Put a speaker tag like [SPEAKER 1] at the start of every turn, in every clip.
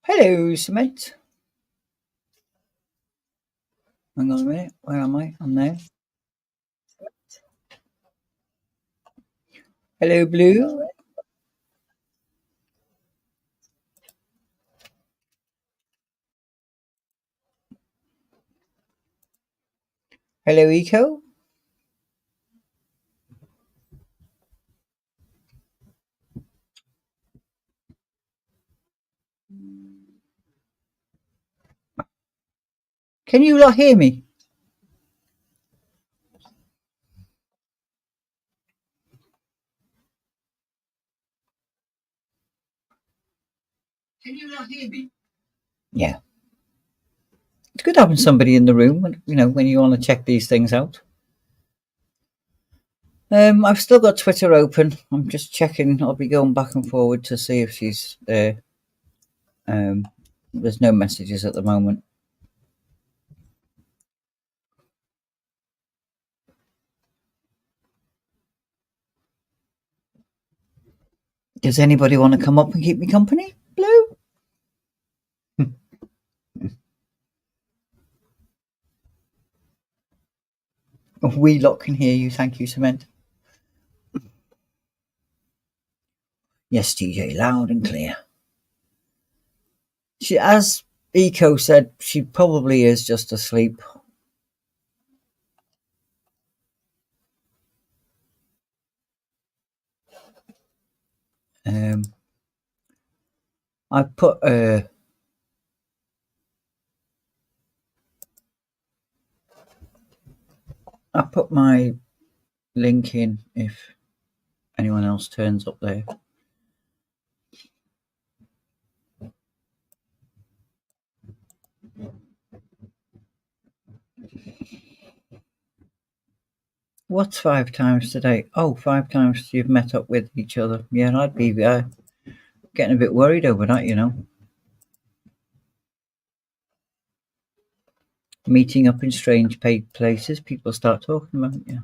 [SPEAKER 1] Hello, Cement. Hang on a minute. Where am I? I'm there. Hello, Blue. Hello, Eco. Can you not hear me? Can you not hear me? Yeah. It's good having somebody in the room when you want to check these things out. I've still got Twitter open. I'm just checking. I'll be going back and forward to see if she's there. There's no messages at the moment. Does anybody want to come up and keep me company? Blue? We lot can hear you. Thank you, Cement. Yes, TJ, loud and clear. She, as Eco said, she probably is just asleep. I put my link in if anyone else turns up there. What's 5 times today? Oh, 5 times you've met up with each other. Yeah, I'd be getting a bit worried over that, Meeting up in strange places, people start talking about it, yeah.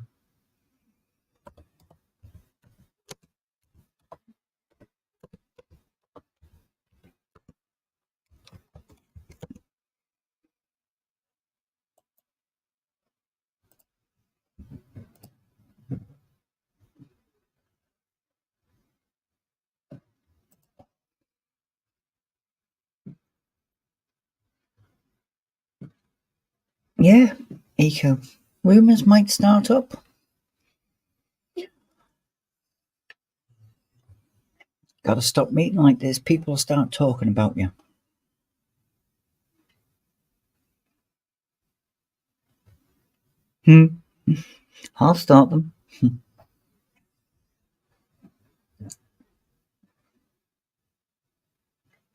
[SPEAKER 1] Yeah, Eco. Rumours might start up. Gotta stop meeting like this. People start talking about you. I'll start them.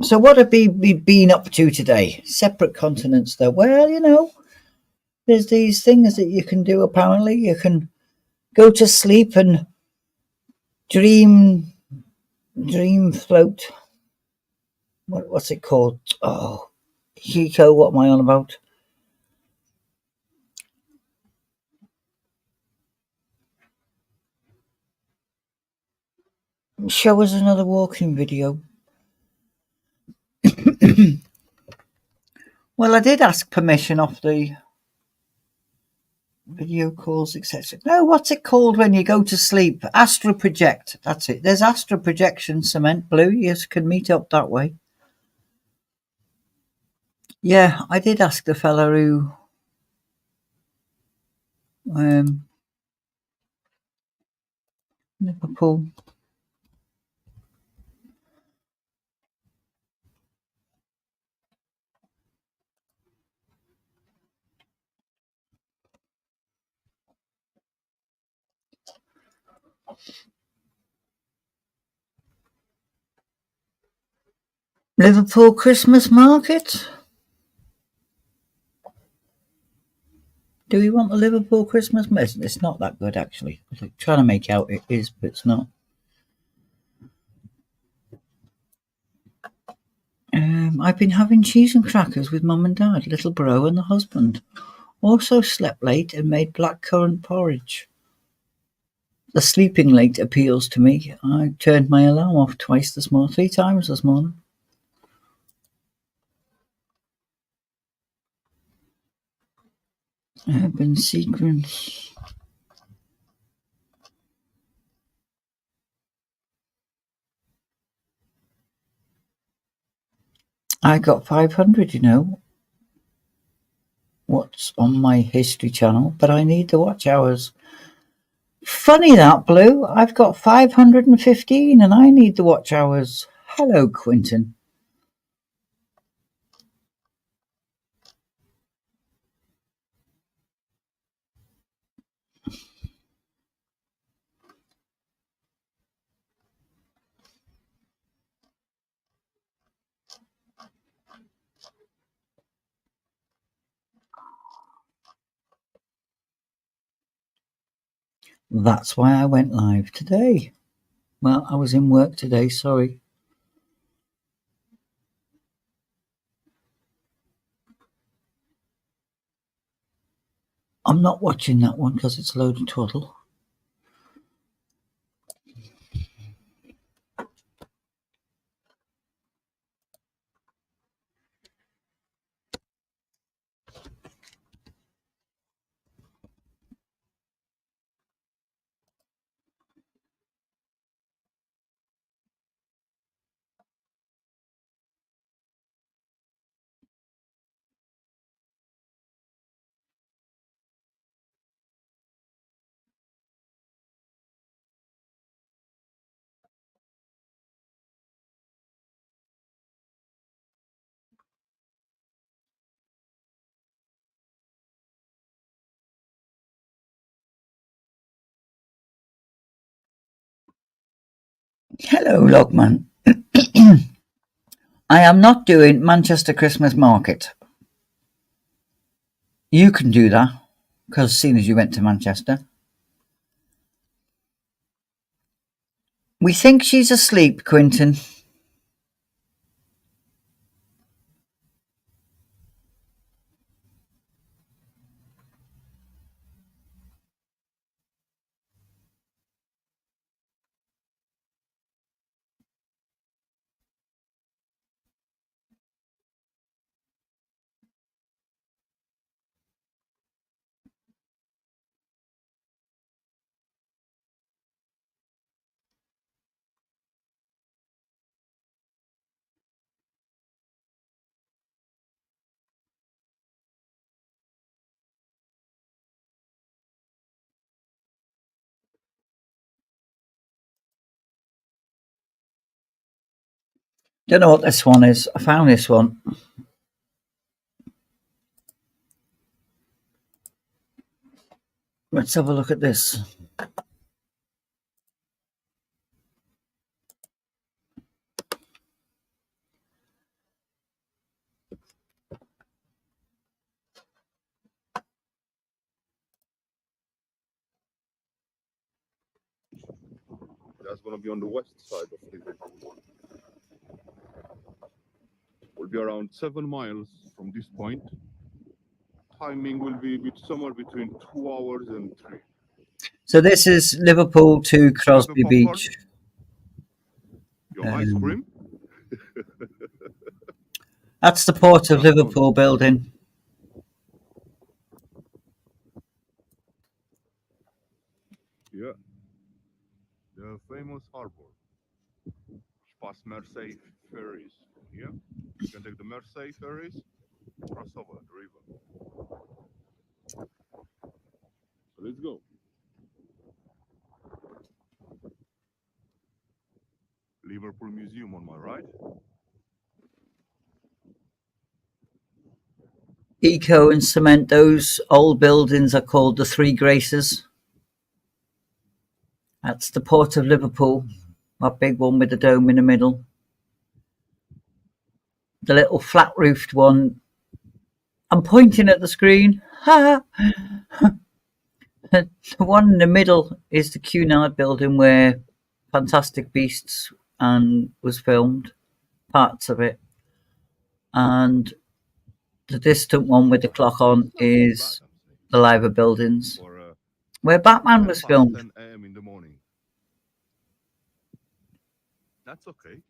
[SPEAKER 1] So what have we been up to today? Separate continents, though. Well, there's these things that you can do, apparently. You can go to sleep and dream float. What's it called? Oh, Eco, what am I on about? Show us another walking video. Well, I did ask permission off the video calls, etc. No, what's it called when you go to sleep? Astral project. That's it. There's astral projection, Cement Blue. You can meet up that way. Yeah, I did ask the fella who Liverpool. Liverpool Christmas market. Do we want the Liverpool Christmas market? It's not that good, actually. I'm trying to make out it is, but it's not. I've been having cheese and crackers with Mum and Dad, little bro and the husband. Also slept late and made blackcurrant porridge. The sleeping late appeals to me. I turned my alarm off 3 times this morning. Urban sequence. I got 500, you know, what's on my history channel, but I need the watch hours. Funny that, Blue. I've got 515 and I need the watch hours. Hello, Quinton. That's why I went live today. Well, I was in work today, sorry. I'm not watching that one because it's a load of twaddle. Hello, Logman. I am not doing Manchester Christmas Market. You can do that, because seeing as you went to Manchester. We think she's asleep, Quinton. Don't know what this one is. I found this one. Let's have a look at this.
[SPEAKER 2] That's going to be on the west side of Liverpool. Will be around 7 miles from this point. Timing will be somewhere between 2 hours and 3.
[SPEAKER 1] So this is Liverpool to Crosby Beach.
[SPEAKER 2] Your ice cream?
[SPEAKER 1] That's the Port of Liverpool building.
[SPEAKER 2] Yeah. The famous harbor. Past Mersey ferries. Yeah. You can take the Mersey ferries, cross over the river. So let's go. Liverpool Museum on my right.
[SPEAKER 1] Eco and cement, those old buildings are called the Three Graces. That's the Port of Liverpool, that big one with the dome in the middle. The little flat-roofed one, I'm pointing at the screen. The one in the middle is the Cunard building where Fantastic Beasts and was filmed, parts of it. And the distant one with the clock on is the Liver buildings, where Batman was filmed.
[SPEAKER 2] 10 a.m. in the morning. That's okay.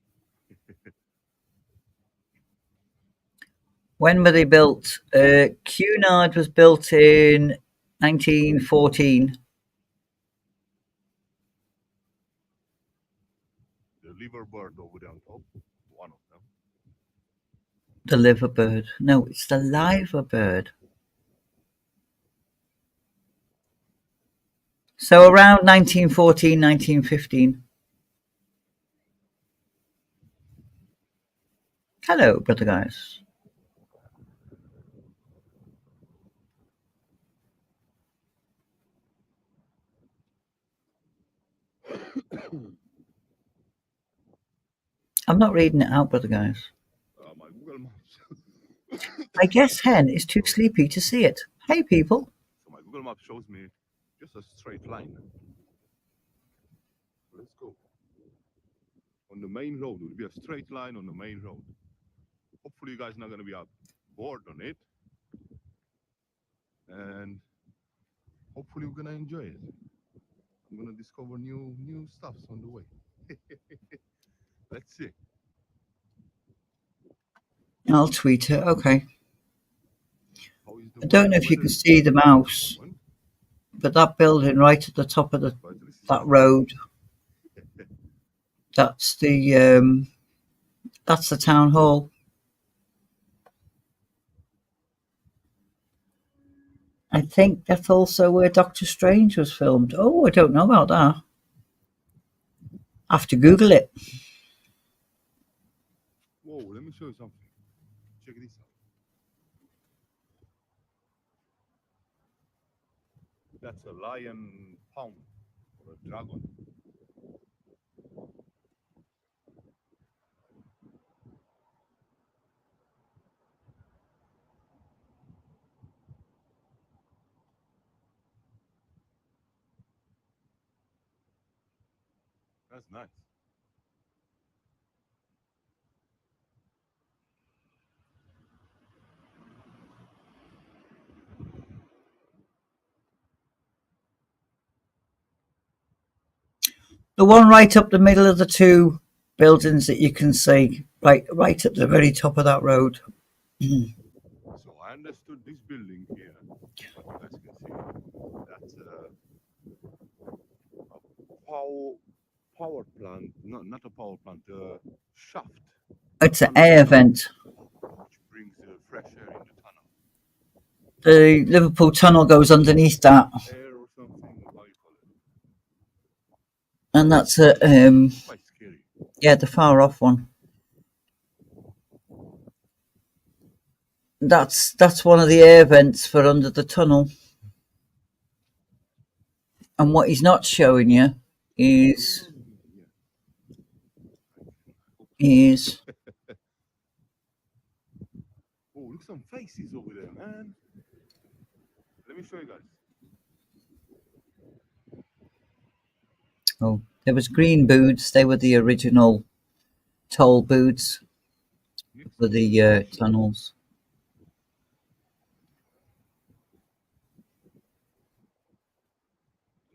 [SPEAKER 1] When were they built? Cunard was built in 1914.
[SPEAKER 2] The liver bird over there on top, one of them.
[SPEAKER 1] The liver bird. No, it's the liver bird. So around 1914, 1915. Hello, brother guys. I'm not reading it out, brother guys.
[SPEAKER 2] My Google Maps.
[SPEAKER 1] I guess Hen is too sleepy to see it. Hey, people.
[SPEAKER 2] So my Google Map shows me just a straight line. Let's go. On the main road, it will be a straight line on the main road. Hopefully you guys are not going to be bored on it. And hopefully we're going to enjoy it. I'm going to discover new stuffs on the way. Let's see.
[SPEAKER 1] I'll tweet it. Okay.
[SPEAKER 2] How is
[SPEAKER 1] I
[SPEAKER 2] the
[SPEAKER 1] don't know if you can see the mouse, but that building right at the top of that road, that's the town hall. I think that's also where Doctor Strange was filmed. Oh, I don't know about that. I have to Google it.
[SPEAKER 2] Whoa, let me show you something. Check this out. That's a lion pound or a dragon. That's nice.
[SPEAKER 1] The one right up the middle of the two buildings that you can see, right at the very top of that road.
[SPEAKER 2] So I understood this building here, what you guys can see, that's a power plant, not a power plant, a shaft.
[SPEAKER 1] It's an air vent.
[SPEAKER 2] Which brings fresh air in the tunnel.
[SPEAKER 1] The Liverpool Tunnel goes underneath that.
[SPEAKER 2] Air or something, how you call it.
[SPEAKER 1] And that's
[SPEAKER 2] Quite scary.
[SPEAKER 1] Yeah, the far off one. That's one of the air vents for under the tunnel. And what he's not showing you is
[SPEAKER 2] Oh, look, some faces over there, man. Let me show you guys.
[SPEAKER 1] Oh, there was green booths. They were the original toll booths for the tunnels.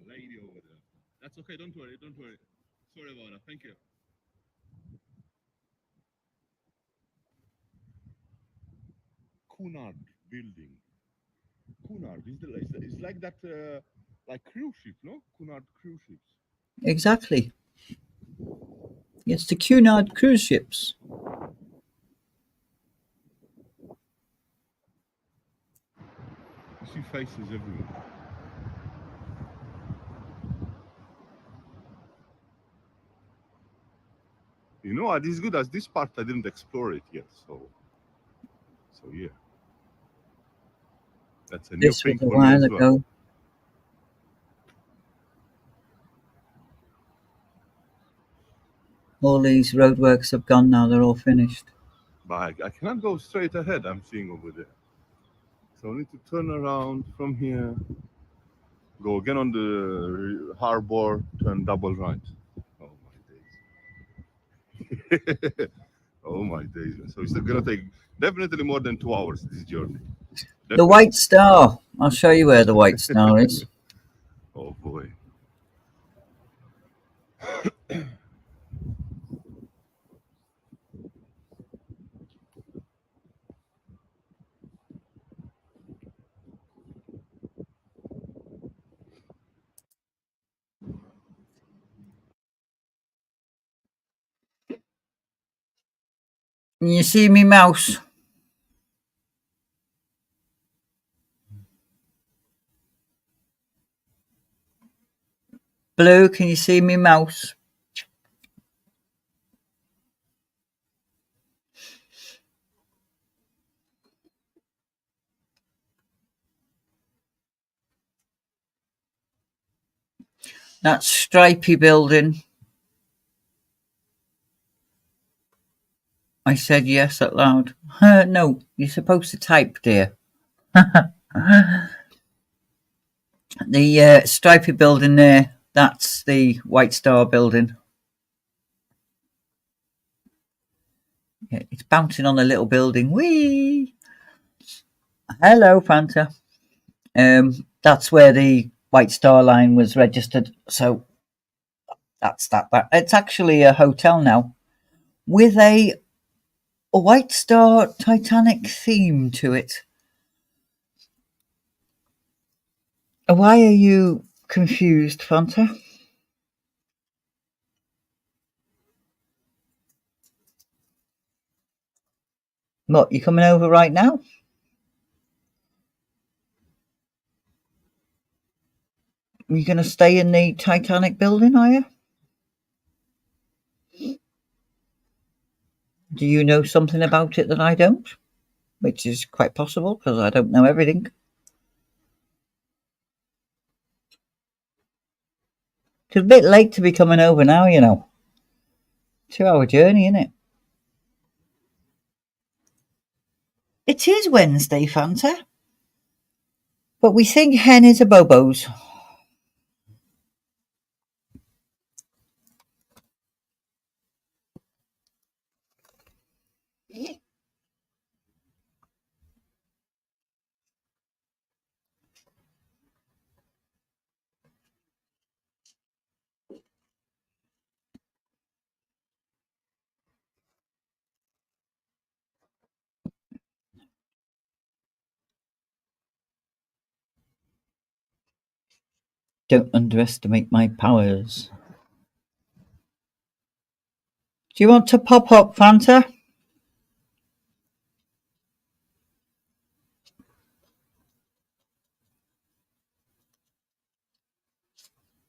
[SPEAKER 2] Lady over there. That's okay. Don't worry. Sorry about that. Thank you. Cunard building. Cunard it's like that, like cruise ship, no? Cunard cruise ships.
[SPEAKER 1] Exactly. It's the Cunard cruise ships.
[SPEAKER 2] You see faces everywhere. You know, as good as this part, I didn't explore it yet. So yeah. That's a new
[SPEAKER 1] This
[SPEAKER 2] thing
[SPEAKER 1] was a
[SPEAKER 2] for me
[SPEAKER 1] while
[SPEAKER 2] as well.
[SPEAKER 1] ago. All these roadworks have gone now. They're all finished.
[SPEAKER 2] But I cannot go straight ahead. I'm seeing over there. So I need to turn around from here, go again on the harbor, turn double right. Oh my days. Oh my days. So it's gonna take definitely more than 2 hours this journey.
[SPEAKER 1] The
[SPEAKER 2] Definitely.
[SPEAKER 1] White Star. I'll show you where the White Star is.
[SPEAKER 2] Oh boy.
[SPEAKER 1] Can you see me mouse? Blue, can you see me mouse? That stripy building. I said yes out loud. No, you're supposed to type, dear. The stripy building there, that's the White Star building. Yeah, it's bouncing on a little building. Whee! Hello, Fanta. That's where the White Star Line was registered. So that's that. It's actually a hotel now with a White Star Titanic theme to it. Why are you confused, Fanta? What, you coming over right now? Are you going to stay in the Titanic building, are you? Do you know something about it that I don't? Which is quite possible because I don't know everything. It's a bit late to be coming over now, you know. 2-hour journey, isn't it? It is Wednesday, Fanta. But we think hen is a Bobo's. Don't underestimate my powers. Do you want to pop up, Fanta?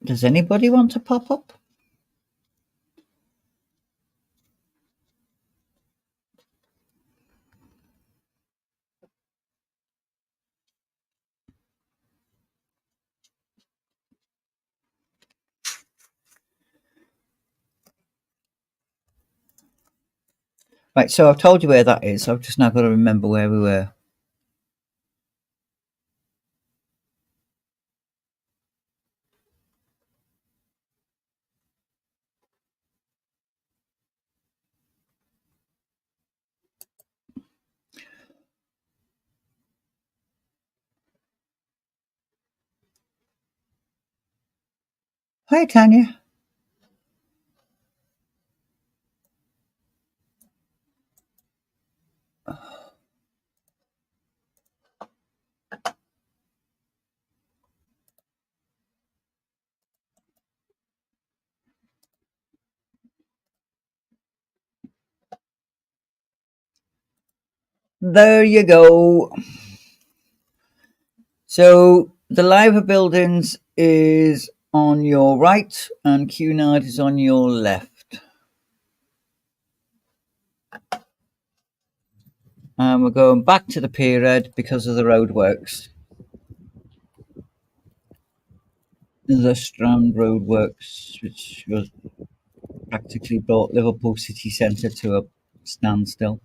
[SPEAKER 1] Does anybody want to pop up? Right, so I've told you where that is. I've just now got to remember where we were. Hi, Tanya. There you go. So the Liver Buildings is on your right and Cunard is on your left. And we're going back to the Pier Head because of the roadworks. The Strand Roadworks, which was practically brought Liverpool city centre to a standstill.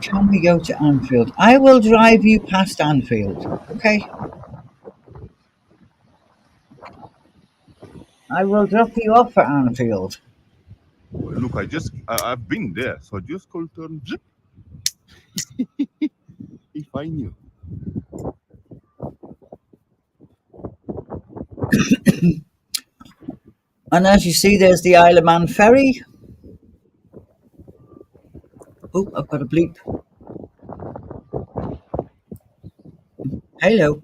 [SPEAKER 1] Can we go to Anfield? I will drive you past Anfield, okay? I will drop you off at Anfield.
[SPEAKER 2] Look, I've been there, so I just call turn. Zip. If I knew.
[SPEAKER 1] And as you see, there's the Isle of Man ferry. Oh, I've got a bleep. Hello.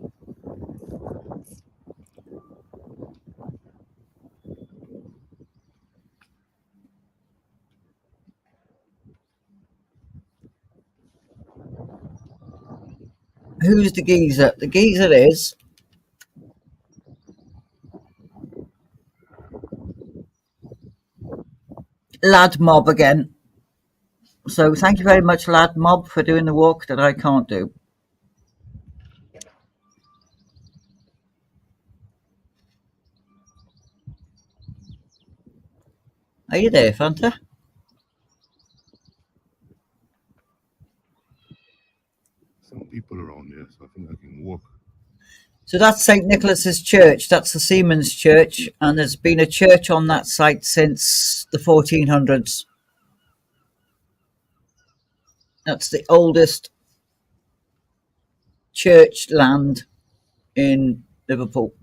[SPEAKER 1] Who's the geezer? The geezer is Lad Mob again. So thank you very much, Lad Mob, for doing the walk that I can't do. Are you there, Fanta?
[SPEAKER 2] Some people around here, so I think I can walk.
[SPEAKER 1] So that's St. Nicholas's Church. That's the Seamen's Church, and there's been a church on that site since the 1400s. That's the oldest church land in Liverpool.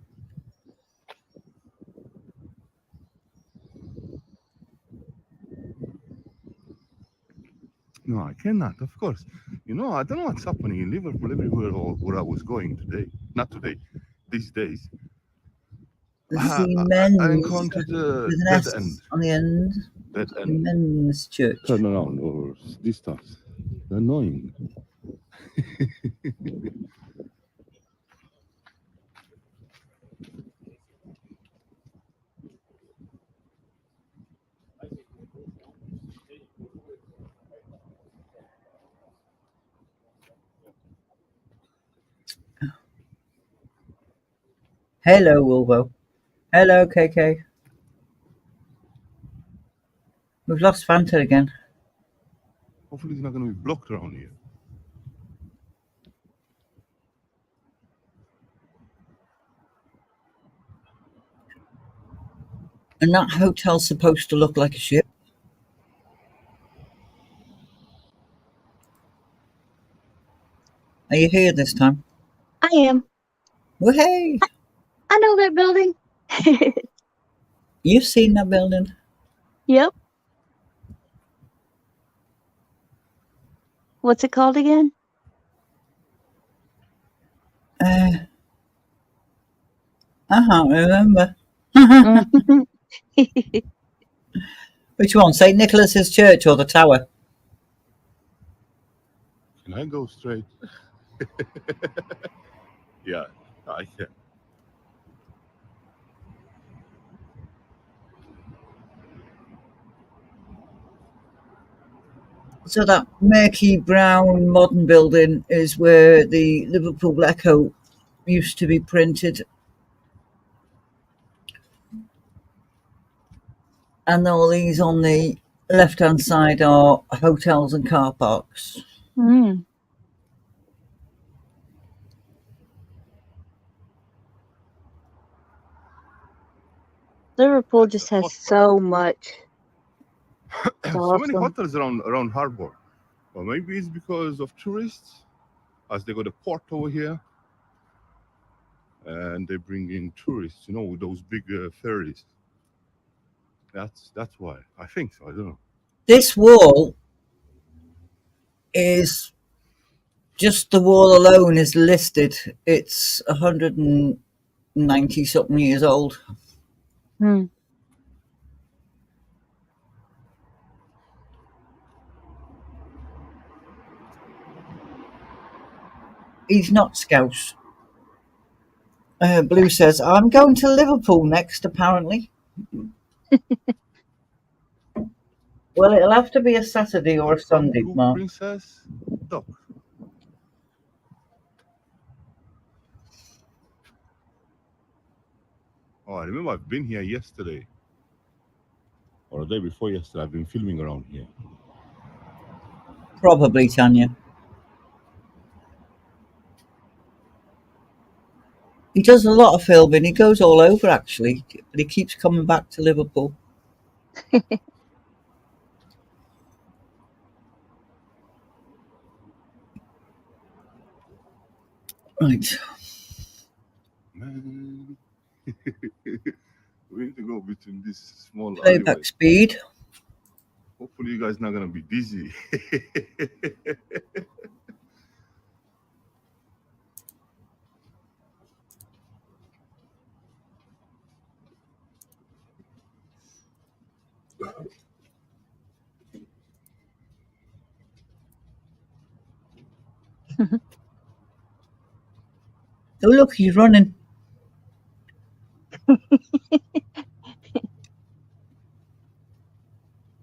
[SPEAKER 2] No, I cannot, of course. You know, I don't know what's happening in Liverpool everywhere or where I was going today. Not today, these days. I encountered
[SPEAKER 1] with an
[SPEAKER 2] dead
[SPEAKER 1] S
[SPEAKER 2] end.
[SPEAKER 1] on the end.
[SPEAKER 2] Dead end.
[SPEAKER 1] Men's Church.
[SPEAKER 2] Turn around or distance. Annoying.
[SPEAKER 1] Hello, Wolvo. Hello, KK. We've lost Fanta again.
[SPEAKER 2] Hopefully it's not going to be blocked around here.
[SPEAKER 1] And that hotel's supposed to look like a ship. Are you here this time?
[SPEAKER 3] I am.
[SPEAKER 1] Well, hey,
[SPEAKER 3] I know that building.
[SPEAKER 1] you've seen that building.
[SPEAKER 3] Yep. What's it called again?
[SPEAKER 1] I can't remember. Which one? St. Nicholas's Church or the Tower?
[SPEAKER 2] Can I go straight? Yeah, I can.
[SPEAKER 1] So that murky brown modern building is where the Liverpool Echo used to be printed. And all these on the left-hand side are hotels and car parks.
[SPEAKER 3] Mm. Liverpool just has so much.
[SPEAKER 2] So many
[SPEAKER 3] Awesome.
[SPEAKER 2] hotels around Harbour. Or maybe it's because of tourists, as they got a port over here, and they bring in tourists. You know, with those big ferries. That's why. I think so. I don't know.
[SPEAKER 1] This wall is just the wall alone is listed. It's 190 something years old.
[SPEAKER 3] Hmm.
[SPEAKER 1] He's not Scouse. Blue says, I'm going to Liverpool next, apparently. Well, it'll have to be a Saturday or a Sunday,
[SPEAKER 2] Blue
[SPEAKER 1] Mark.
[SPEAKER 2] Princess Dock. Oh, I remember I've been here yesterday. Or the day before yesterday. I've been filming around here.
[SPEAKER 1] Probably, Tanya. He does a lot of filming. He goes all over, actually, but he keeps coming back to Liverpool. Right.
[SPEAKER 2] Man. We need to go between this small
[SPEAKER 1] Playback
[SPEAKER 2] alleyway.
[SPEAKER 1] speed.
[SPEAKER 2] Hopefully you guys not gonna be dizzy.
[SPEAKER 1] Oh, look, he's running.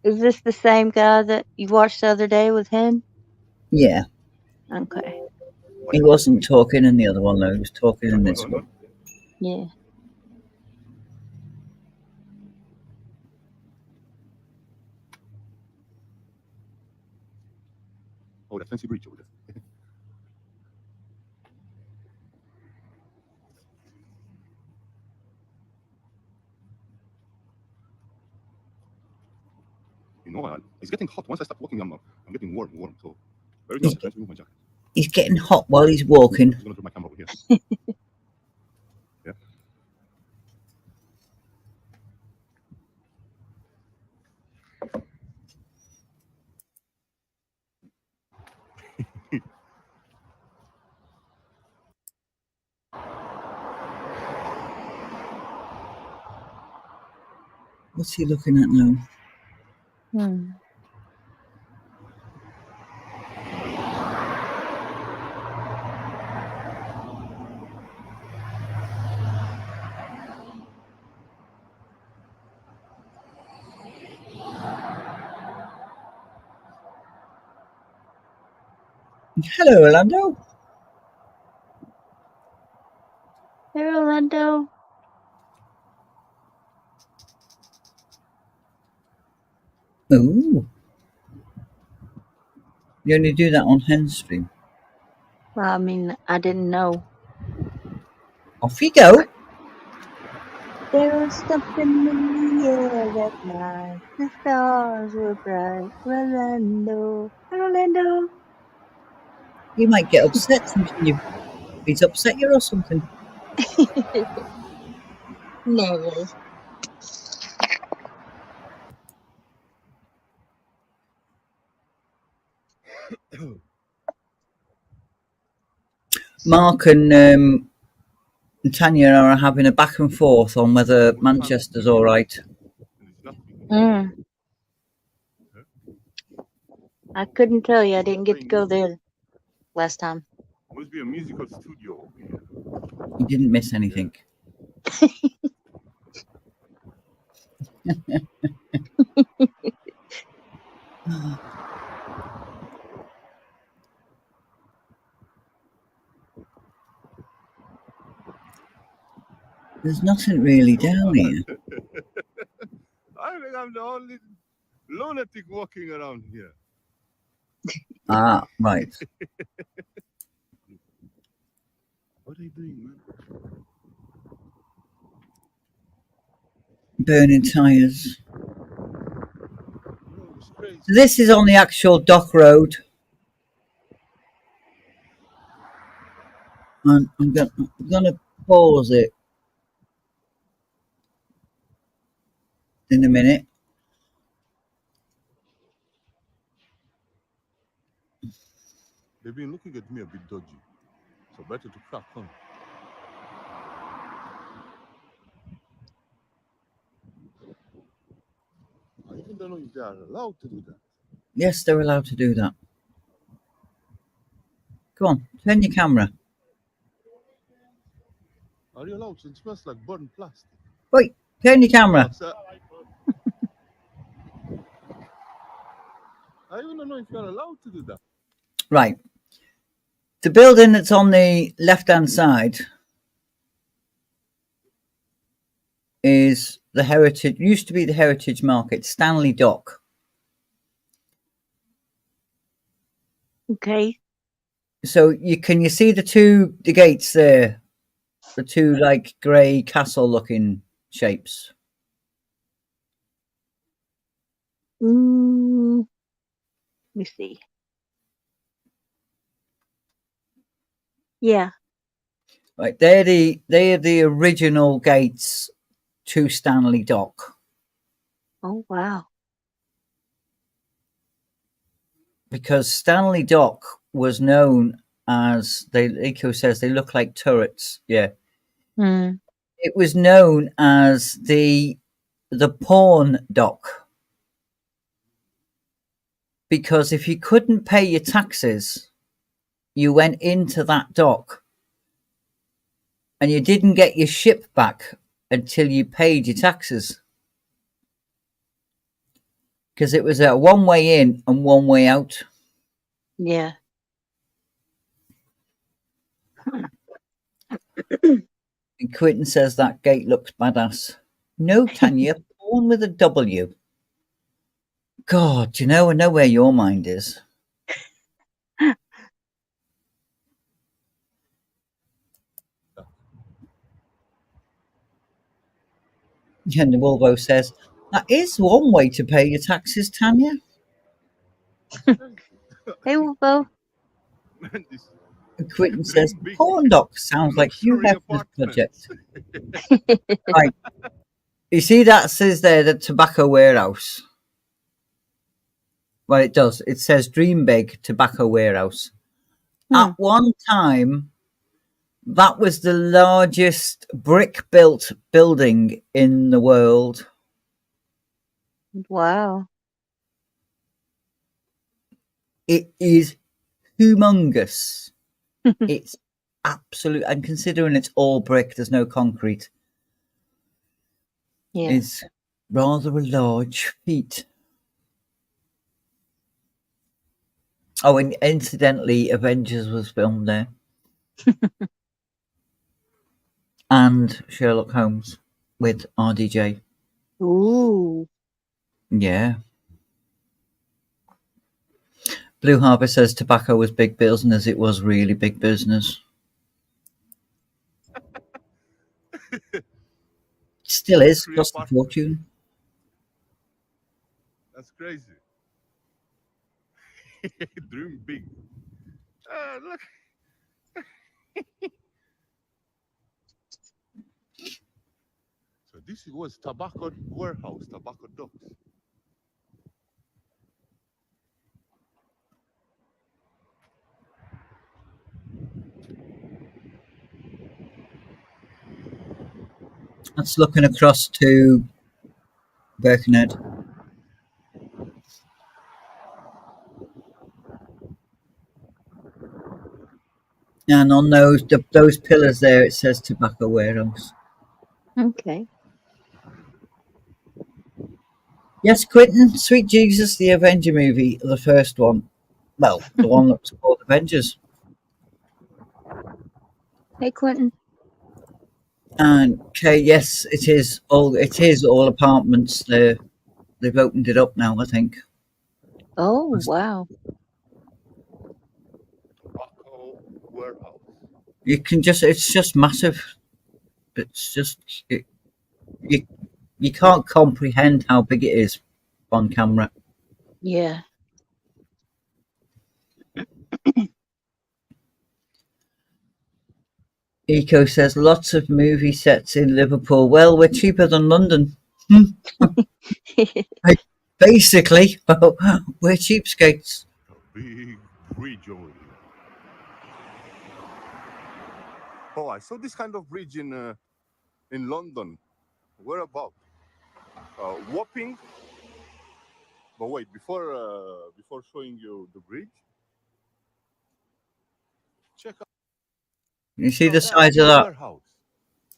[SPEAKER 3] Is this the same guy that you watched the other day with him?
[SPEAKER 1] Yeah,
[SPEAKER 3] Okay.
[SPEAKER 1] he wasn't talking in the other one, though. He was talking in this one.
[SPEAKER 3] Yeah.
[SPEAKER 2] Oh, that fancy bridge over there. You know, it's getting hot. Once I start walking, I'm getting warm. So very good. I'm trying to remove my jacket.
[SPEAKER 1] He's getting hot while he's walking.
[SPEAKER 2] I'm just gonna put my camera over here. Yeah.
[SPEAKER 1] What's he looking at now?
[SPEAKER 3] Hmm.
[SPEAKER 1] Hello, Orlando.
[SPEAKER 3] Hey, Orlando.
[SPEAKER 1] Ooh. You only do that on Henstream.
[SPEAKER 3] Well, I mean, I didn't know.
[SPEAKER 1] Off you go.
[SPEAKER 3] There was something in the air that night. The stars were bright. Orlando. Orlando.
[SPEAKER 1] You might get upset thinking he's upset you or something.
[SPEAKER 3] Never.
[SPEAKER 1] Mark and Tanya are having a back and forth on whether Manchester's all right.
[SPEAKER 3] Mm. I couldn't tell you. I didn't get to go there last time.
[SPEAKER 2] Must be a musical studio over here.
[SPEAKER 1] You didn't miss anything. There's nothing really down here.
[SPEAKER 2] I think I'm the only lunatic walking around here.
[SPEAKER 1] Ah, right.
[SPEAKER 2] What are you doing, man?
[SPEAKER 1] Burning tyres.
[SPEAKER 2] No, it's crazy.
[SPEAKER 1] This is on the actual dock road. And I'm gonna pause it in a minute.
[SPEAKER 2] They've been looking at me a bit dodgy. So better to crack on. I even don't know if they are allowed to do that.
[SPEAKER 1] Yes, they're allowed to do that. Come on, turn your camera.
[SPEAKER 2] Are you allowed to? It smells like burnt plastic.
[SPEAKER 1] Wait, turn your camera.
[SPEAKER 2] I even don't know if you're allowed to do that.
[SPEAKER 1] Right. The building that's on the left-hand side is the Heritage, used to be the Heritage Market, Stanley Dock.
[SPEAKER 3] Okay.
[SPEAKER 1] So you see the gates there, the two like grey castle-looking shapes.
[SPEAKER 3] Let me see. Yeah.
[SPEAKER 1] Right, they're the original gates to Stanley Dock.
[SPEAKER 3] Oh, wow.
[SPEAKER 1] Because Stanley Dock was known as, Eco says they look like turrets. Yeah.
[SPEAKER 3] Mm.
[SPEAKER 1] It was known as the pawn dock. because if you couldn't pay your taxes, you went into that dock and you didn't get your ship back until you paid your taxes. Because it was a one way in and one way out.
[SPEAKER 3] Yeah.
[SPEAKER 1] And Quentin says that gate looks badass. No, Tanya, born with a W. God, I know where your mind is. And the Volvo says, that is one way to pay your taxes, Tanya.
[SPEAKER 3] Hey, Wolfo.
[SPEAKER 2] Man, this
[SPEAKER 1] And Quentin says,
[SPEAKER 2] dream big.
[SPEAKER 1] Porn doc sounds like Hugh
[SPEAKER 2] Luxury
[SPEAKER 1] Hefner's
[SPEAKER 2] apartments.
[SPEAKER 1] project. Right. You see that says there, the tobacco warehouse. Well, it does. It says Dream Big Tobacco Warehouse. At one time, that was the largest brick-built building in the world.
[SPEAKER 3] Wow.
[SPEAKER 1] It is humongous. It's absolute, and considering it's all brick, there's no concrete.
[SPEAKER 3] Yeah.
[SPEAKER 1] It's rather a large feat. Oh, and incidentally, Avengers was filmed there. And Sherlock Holmes with RDJ.
[SPEAKER 3] Ooh.
[SPEAKER 1] Yeah. Blue Harbour says tobacco was big business. It was really big business. Still is.
[SPEAKER 2] Luxury
[SPEAKER 1] Cost a
[SPEAKER 2] apartment.
[SPEAKER 1] fortune.
[SPEAKER 2] That's crazy. Dream big. Look. So this was tobacco warehouse, tobacco docks.
[SPEAKER 1] That's looking across to Birkenhead. And on those pillars there, it says tobacco warehouse.
[SPEAKER 3] Okay.
[SPEAKER 1] Yes, Quentin, Sweet Jesus, the Avenger movie, the first one. Well, the one that was called Avengers.
[SPEAKER 3] Hey, Quentin.
[SPEAKER 1] And okay, yes, it is all apartments. They've opened it up now, I think.
[SPEAKER 3] Oh, wow.
[SPEAKER 2] Tobacco warehouse.
[SPEAKER 1] It's just massive. It's just you can't comprehend how big it is on camera.
[SPEAKER 3] Yeah.
[SPEAKER 1] Eco says lots of movie sets in Liverpool. Well, we're cheaper than London. Basically, we're cheapskates.
[SPEAKER 2] A big bridge over here. Oh, I saw this kind of bridge in London. Where about? Wapping. But wait, before showing you the bridge, check out
[SPEAKER 1] You see the size of
[SPEAKER 2] the
[SPEAKER 1] that?
[SPEAKER 2] warehouse.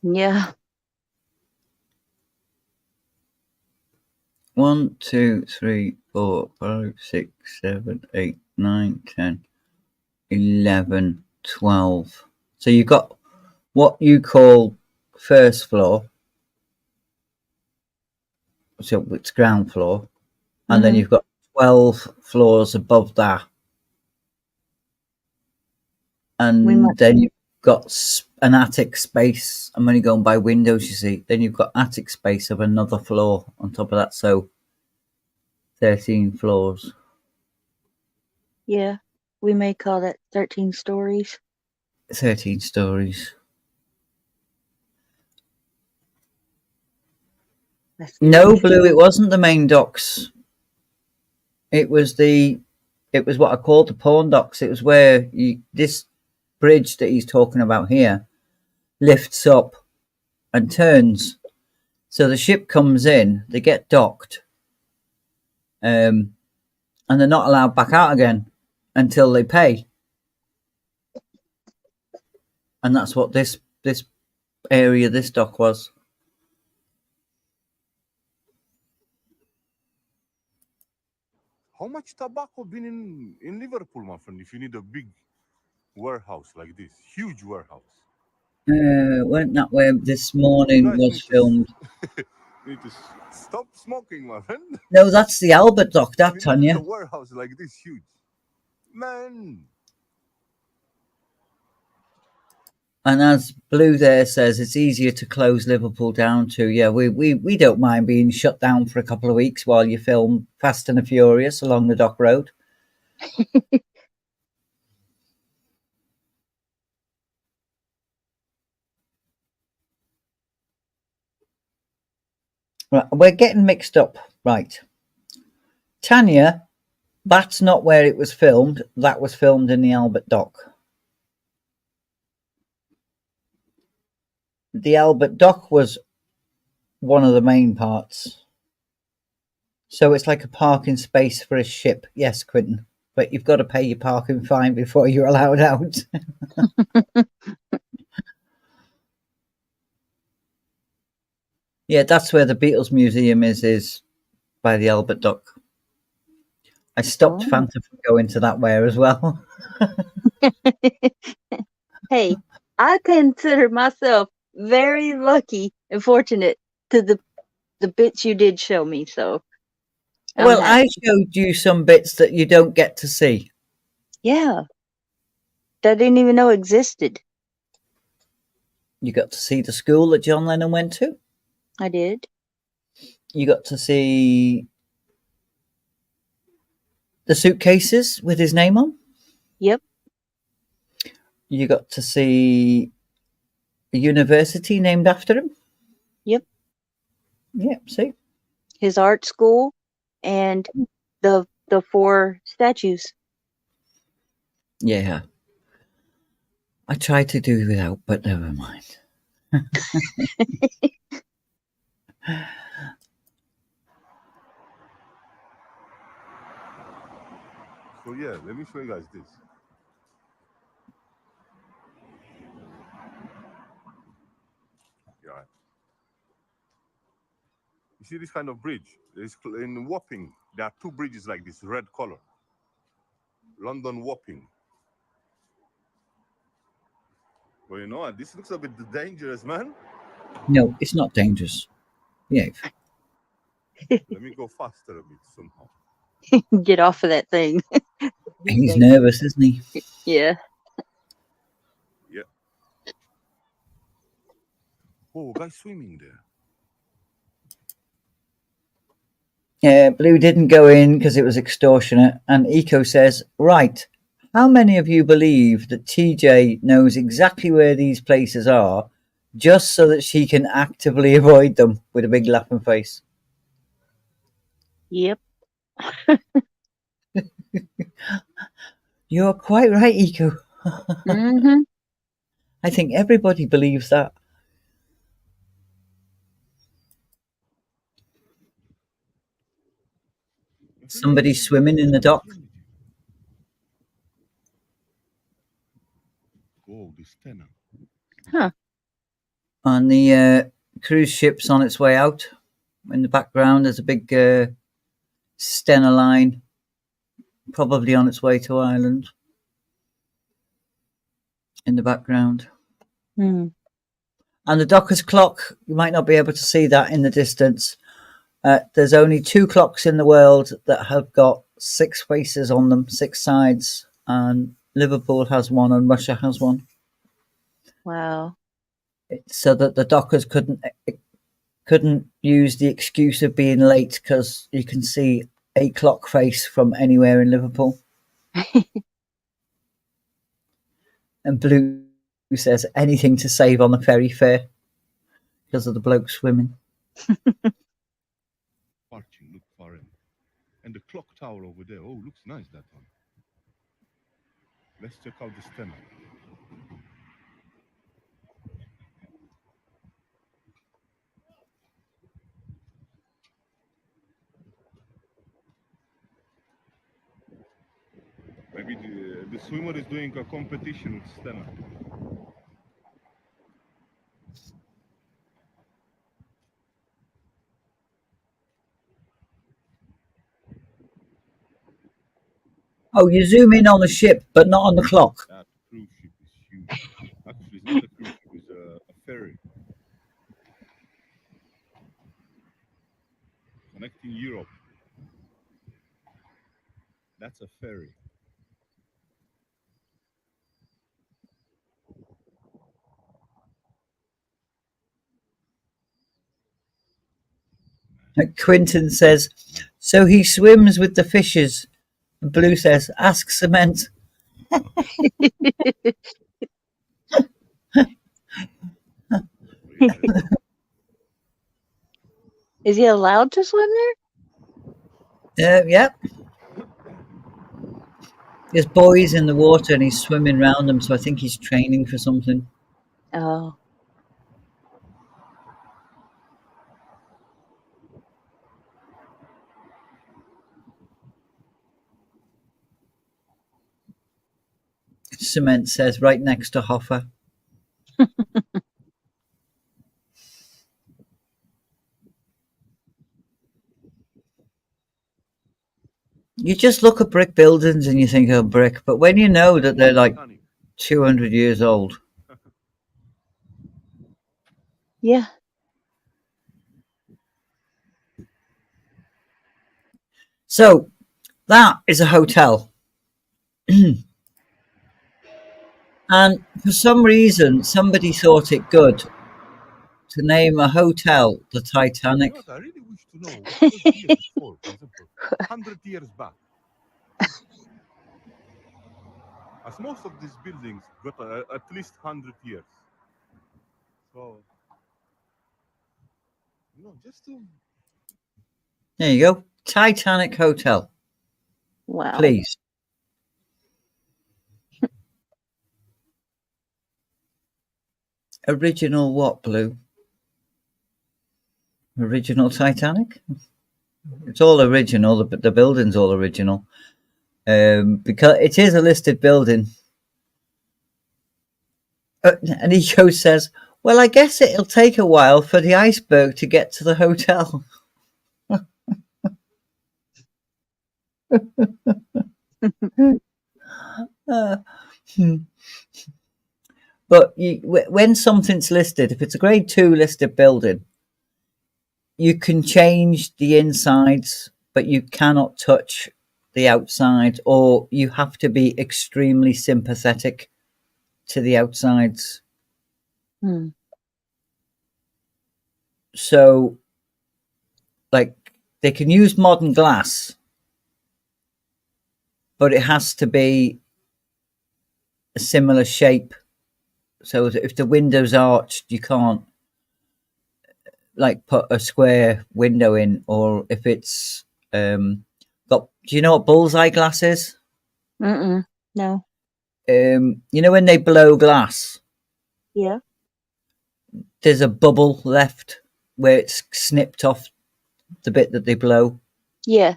[SPEAKER 3] Yeah.
[SPEAKER 1] 1, 2, 3, 4, 5, 6, 7, 8, 9, 10, 11, 12. So you've got what you call first floor. So it's ground floor. And then you've got 12 floors above that. And then you've got an attic space. I'm only going by windows, you see. Then you've got attic space of another floor on top of that. So 13 floors.
[SPEAKER 3] Yeah. We may call that 13 stories.
[SPEAKER 1] 13 stories. No, Blue, it wasn't the main docks. It was what I called the pawn docks. It was where this bridge that he's talking about here lifts up and turns. So the ship comes in, they get docked. and they're not allowed back out again until they pay. And that's what this area, this dock was.
[SPEAKER 2] How much tobacco been in Liverpool, my friend? If you need a big warehouse like this, huge warehouse,
[SPEAKER 1] Went that way this
[SPEAKER 2] you
[SPEAKER 1] morning
[SPEAKER 2] guys
[SPEAKER 1] was
[SPEAKER 2] need to
[SPEAKER 1] filmed.
[SPEAKER 2] need to stop smoking, my friend.
[SPEAKER 1] No, that's the Albert dock,
[SPEAKER 2] If
[SPEAKER 1] that,
[SPEAKER 2] you needed a
[SPEAKER 1] Tanya.
[SPEAKER 2] warehouse like this huge, man.
[SPEAKER 1] And as Blue there says, it's easier to close Liverpool down to. Yeah, we don't mind being shut down for a couple of weeks while you film Fast and the Furious along the dock road. Right, we're getting mixed up. Right. Tanya, that's not where it was filmed. That was filmed in the Albert dock. The Albert dock was one of the main parts. So it's like a parking space for a ship. Yes, Quentin. But you've got to pay your parking fine before you're allowed out. Yeah, that's where the Beatles Museum is by the Albert Dock. I stopped
[SPEAKER 3] Oh.
[SPEAKER 1] Fanta from going to that where as well.
[SPEAKER 3] Hey, I consider myself very lucky and fortunate to the bits you did show me. So
[SPEAKER 1] Well,
[SPEAKER 3] happy.
[SPEAKER 1] I showed you some bits that you don't get to see.
[SPEAKER 3] Yeah, that I didn't even know existed.
[SPEAKER 1] You got to see the school that John Lennon went to.
[SPEAKER 3] I did.
[SPEAKER 1] You got to see the suitcases with his name on.
[SPEAKER 3] Yep.
[SPEAKER 1] You got to see a university named after him.
[SPEAKER 3] Yep.
[SPEAKER 1] Yeah, see?
[SPEAKER 3] His art school and the 4 statues.
[SPEAKER 1] Yeah. I tried to do without, but never mind.
[SPEAKER 2] So yeah, let me show you guys this. Yeah. You see this kind of bridge? There's in Wapping, there are 2 bridges like this, red color. London Wapping. Well, you know what? This looks a bit dangerous, man.
[SPEAKER 1] No, it's not dangerous. Yeah.
[SPEAKER 2] Let me go faster a bit somehow.
[SPEAKER 3] Get off of that thing.
[SPEAKER 1] He's nervous, isn't he?
[SPEAKER 3] Yeah.
[SPEAKER 2] Yeah. Oh, guys swimming there.
[SPEAKER 1] Yeah, Blue didn't go in because it was extortionate. And Eco says, right, how many of you believe that TJ knows exactly where these places are just so that she can actively avoid them with a big laughing face?
[SPEAKER 3] Yep.
[SPEAKER 1] You're quite right, Eco.
[SPEAKER 3] Mm-hmm.
[SPEAKER 1] I think everybody believes that. Somebody's swimming in the dock.
[SPEAKER 2] Oh, this tenor.
[SPEAKER 3] Huh.
[SPEAKER 1] And the cruise ship's on its way out. In the background, there's a big Stena line, probably on its way to Ireland. In the background.
[SPEAKER 3] Mm.
[SPEAKER 1] And the Dockers clock, you might not be able to see that in the distance. There's only 2 clocks in the world that have got 6 faces on them, 6 sides, and Liverpool has one and Russia has one.
[SPEAKER 3] Wow.
[SPEAKER 1] So that the Dockers couldn't use the excuse of being late because you can see a clock face from anywhere in Liverpool. And Blue says anything to save on the ferry fare because of the bloke swimming.
[SPEAKER 2] Parching, look for him. And the clock tower over there. Oh, looks nice, that one. Let's check out the Stena. Maybe the swimmer is doing a competition with Stena.
[SPEAKER 1] Oh, you zoom in on the ship, but not on the clock.
[SPEAKER 2] That cruise ship is huge. Actually, it's not a cruise ship, it's a ferry connecting Europe. That's a ferry.
[SPEAKER 1] Quinton says, so he swims with the fishes. And Blue says, ask Cement.
[SPEAKER 3] Is he allowed to swim there?
[SPEAKER 1] Yeah. There's boys in the water and he's swimming around them, so I think he's training for something.
[SPEAKER 3] Oh.
[SPEAKER 1] Cement says, right next to Hoffa. You just look at brick buildings and you think, oh, brick. But when you know that they're like 200 years old.
[SPEAKER 3] Yeah.
[SPEAKER 1] So that is a hotel. And for some reason, somebody thought it good to name a hotel the Titanic.
[SPEAKER 2] You know what? I really wish to know what was here before, for example, 100 years back. As most of these buildings got at least 100 years. So, just to...
[SPEAKER 1] There you go. Titanic Hotel.
[SPEAKER 3] Wow.
[SPEAKER 1] Please. Original what, Blue? Original Titanic? It's all original. The building's all original. Because it is a listed building. And Eco says, well, I guess it'll take a while for the iceberg to get to the hotel. But when something's listed, if it's a grade 2 listed building, you can change the insides, but you cannot touch the outside, or you have to be extremely sympathetic to the outsides. So, like, they can use modern glass, but it has to be a similar shape. So if the window's arched, you can't like put a square window in, or if it's got, do you know what bullseye glass is?
[SPEAKER 3] No.
[SPEAKER 1] You know when they blow glass?
[SPEAKER 3] Yeah.
[SPEAKER 1] There's a bubble left where it's snipped off the bit that they blow.
[SPEAKER 3] Yeah.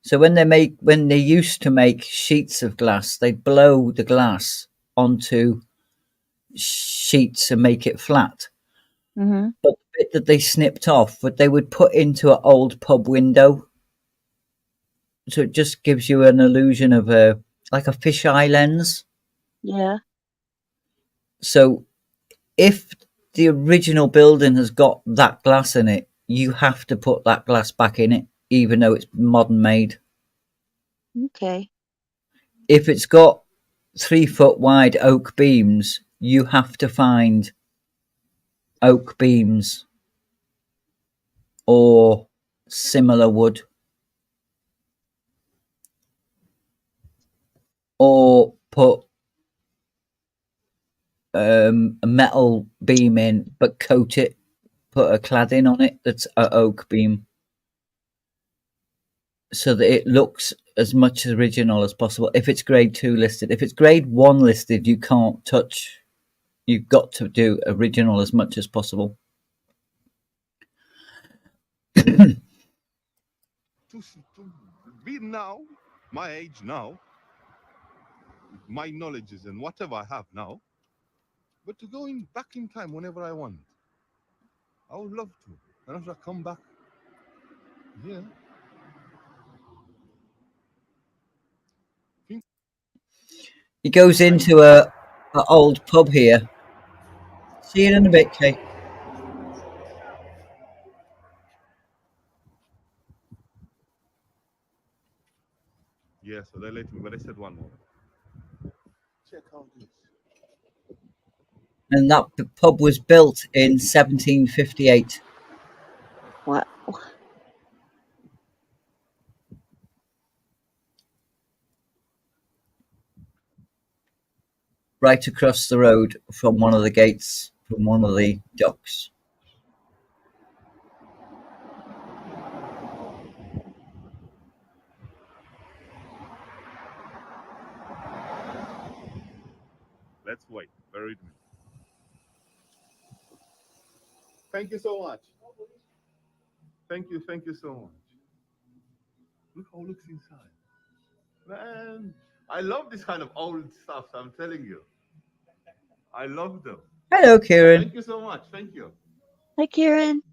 [SPEAKER 1] So when they used to make sheets of glass, they'd blow the glass onto sheets and make it flat.
[SPEAKER 3] Mm-hmm.
[SPEAKER 1] But the bit that they snipped off, what they would put into an old pub window. So it just gives you an illusion of like a fisheye lens.
[SPEAKER 3] Yeah.
[SPEAKER 1] So if the original building has got that glass in it, you have to put that glass back in it, even though it's modern made.
[SPEAKER 3] Okay.
[SPEAKER 1] If it's got 3 foot wide oak beams, you have to find oak beams or similar wood, or put a metal beam in, but coat it, put a cladding on it that's an oak beam, so that it looks as much original as possible. If it's grade 2 listed, if it's grade 1 listed, you can't touch. You've got to do original as much as possible.
[SPEAKER 2] To be now, my age now, my knowledges and whatever I have now, but to go in back in time whenever I want. I would love to. And after I come back, yeah.
[SPEAKER 1] He goes into a old pub here. See you in a bit, Kate.
[SPEAKER 2] Yeah, so they let me, but I said one more. Check out this.
[SPEAKER 1] And that pub was built in 1758.
[SPEAKER 3] What?
[SPEAKER 1] Right across the road from one of the gates, from one of the docks.
[SPEAKER 2] Let's wait. Bear with me. Thank you so much. Thank you so much. Look how it looks inside. Man, I love this kind of old stuff, I'm telling you. I love them.
[SPEAKER 1] Hello, Kieran.
[SPEAKER 2] Thank you so much. Thank you.
[SPEAKER 3] Hi, Kieran.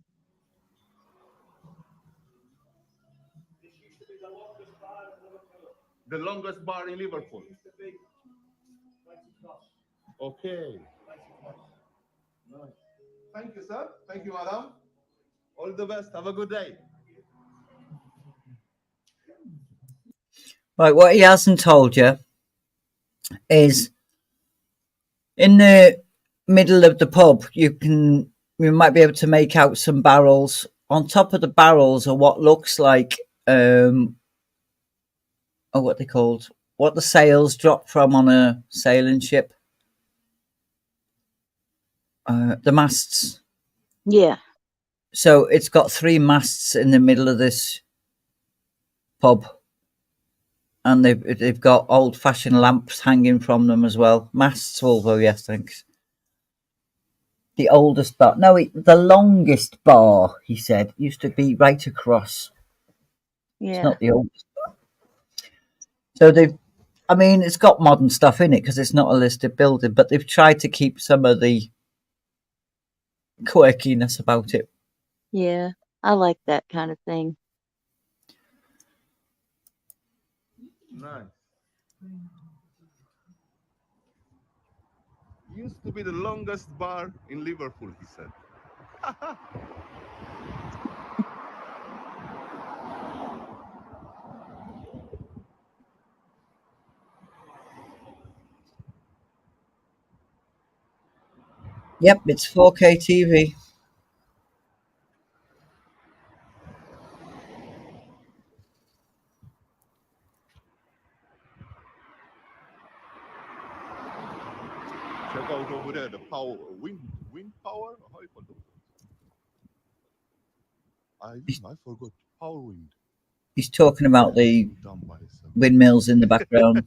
[SPEAKER 2] The longest bar in Liverpool. Okay. Nice. Thank you, sir. Thank you, madam. All the best. Have a good day.
[SPEAKER 1] Right, what he hasn't told you is in the middle of the pub, you might be able to make out some barrels. On top of the barrels are what looks like what they called, what the sails drop from on a sailing ship. The masts.
[SPEAKER 3] Yeah.
[SPEAKER 1] So it's got 3 masts in the middle of this pub, and they've got old-fashioned lamps hanging from them as well. Masts, Volvo, yes, thanks. The oldest bar, no, the longest bar, he said, used to be right across.
[SPEAKER 3] Yeah.
[SPEAKER 1] It's not the oldest bar. So it's got modern stuff in it because it's not a listed building, but they've tried to keep some of the quirkiness about it.
[SPEAKER 3] Yeah. I like that kind of thing.
[SPEAKER 2] Nice. Used to be the longest bar in Liverpool, he said.
[SPEAKER 1] Yep, it's 4K TV.
[SPEAKER 2] Check out over there the power, wind power. How you call it? I forgot. Power wind.
[SPEAKER 1] He's talking about the
[SPEAKER 2] Done by himself.
[SPEAKER 1] windmills in the background.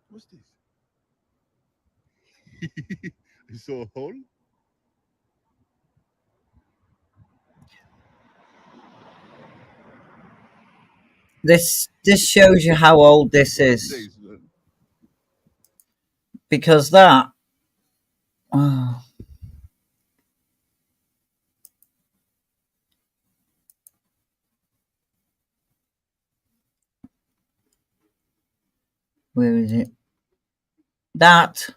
[SPEAKER 2] What's this? You saw a hole?
[SPEAKER 1] This shows you how old this is,
[SPEAKER 2] Days, man.
[SPEAKER 1] because that. Oh, where is it? That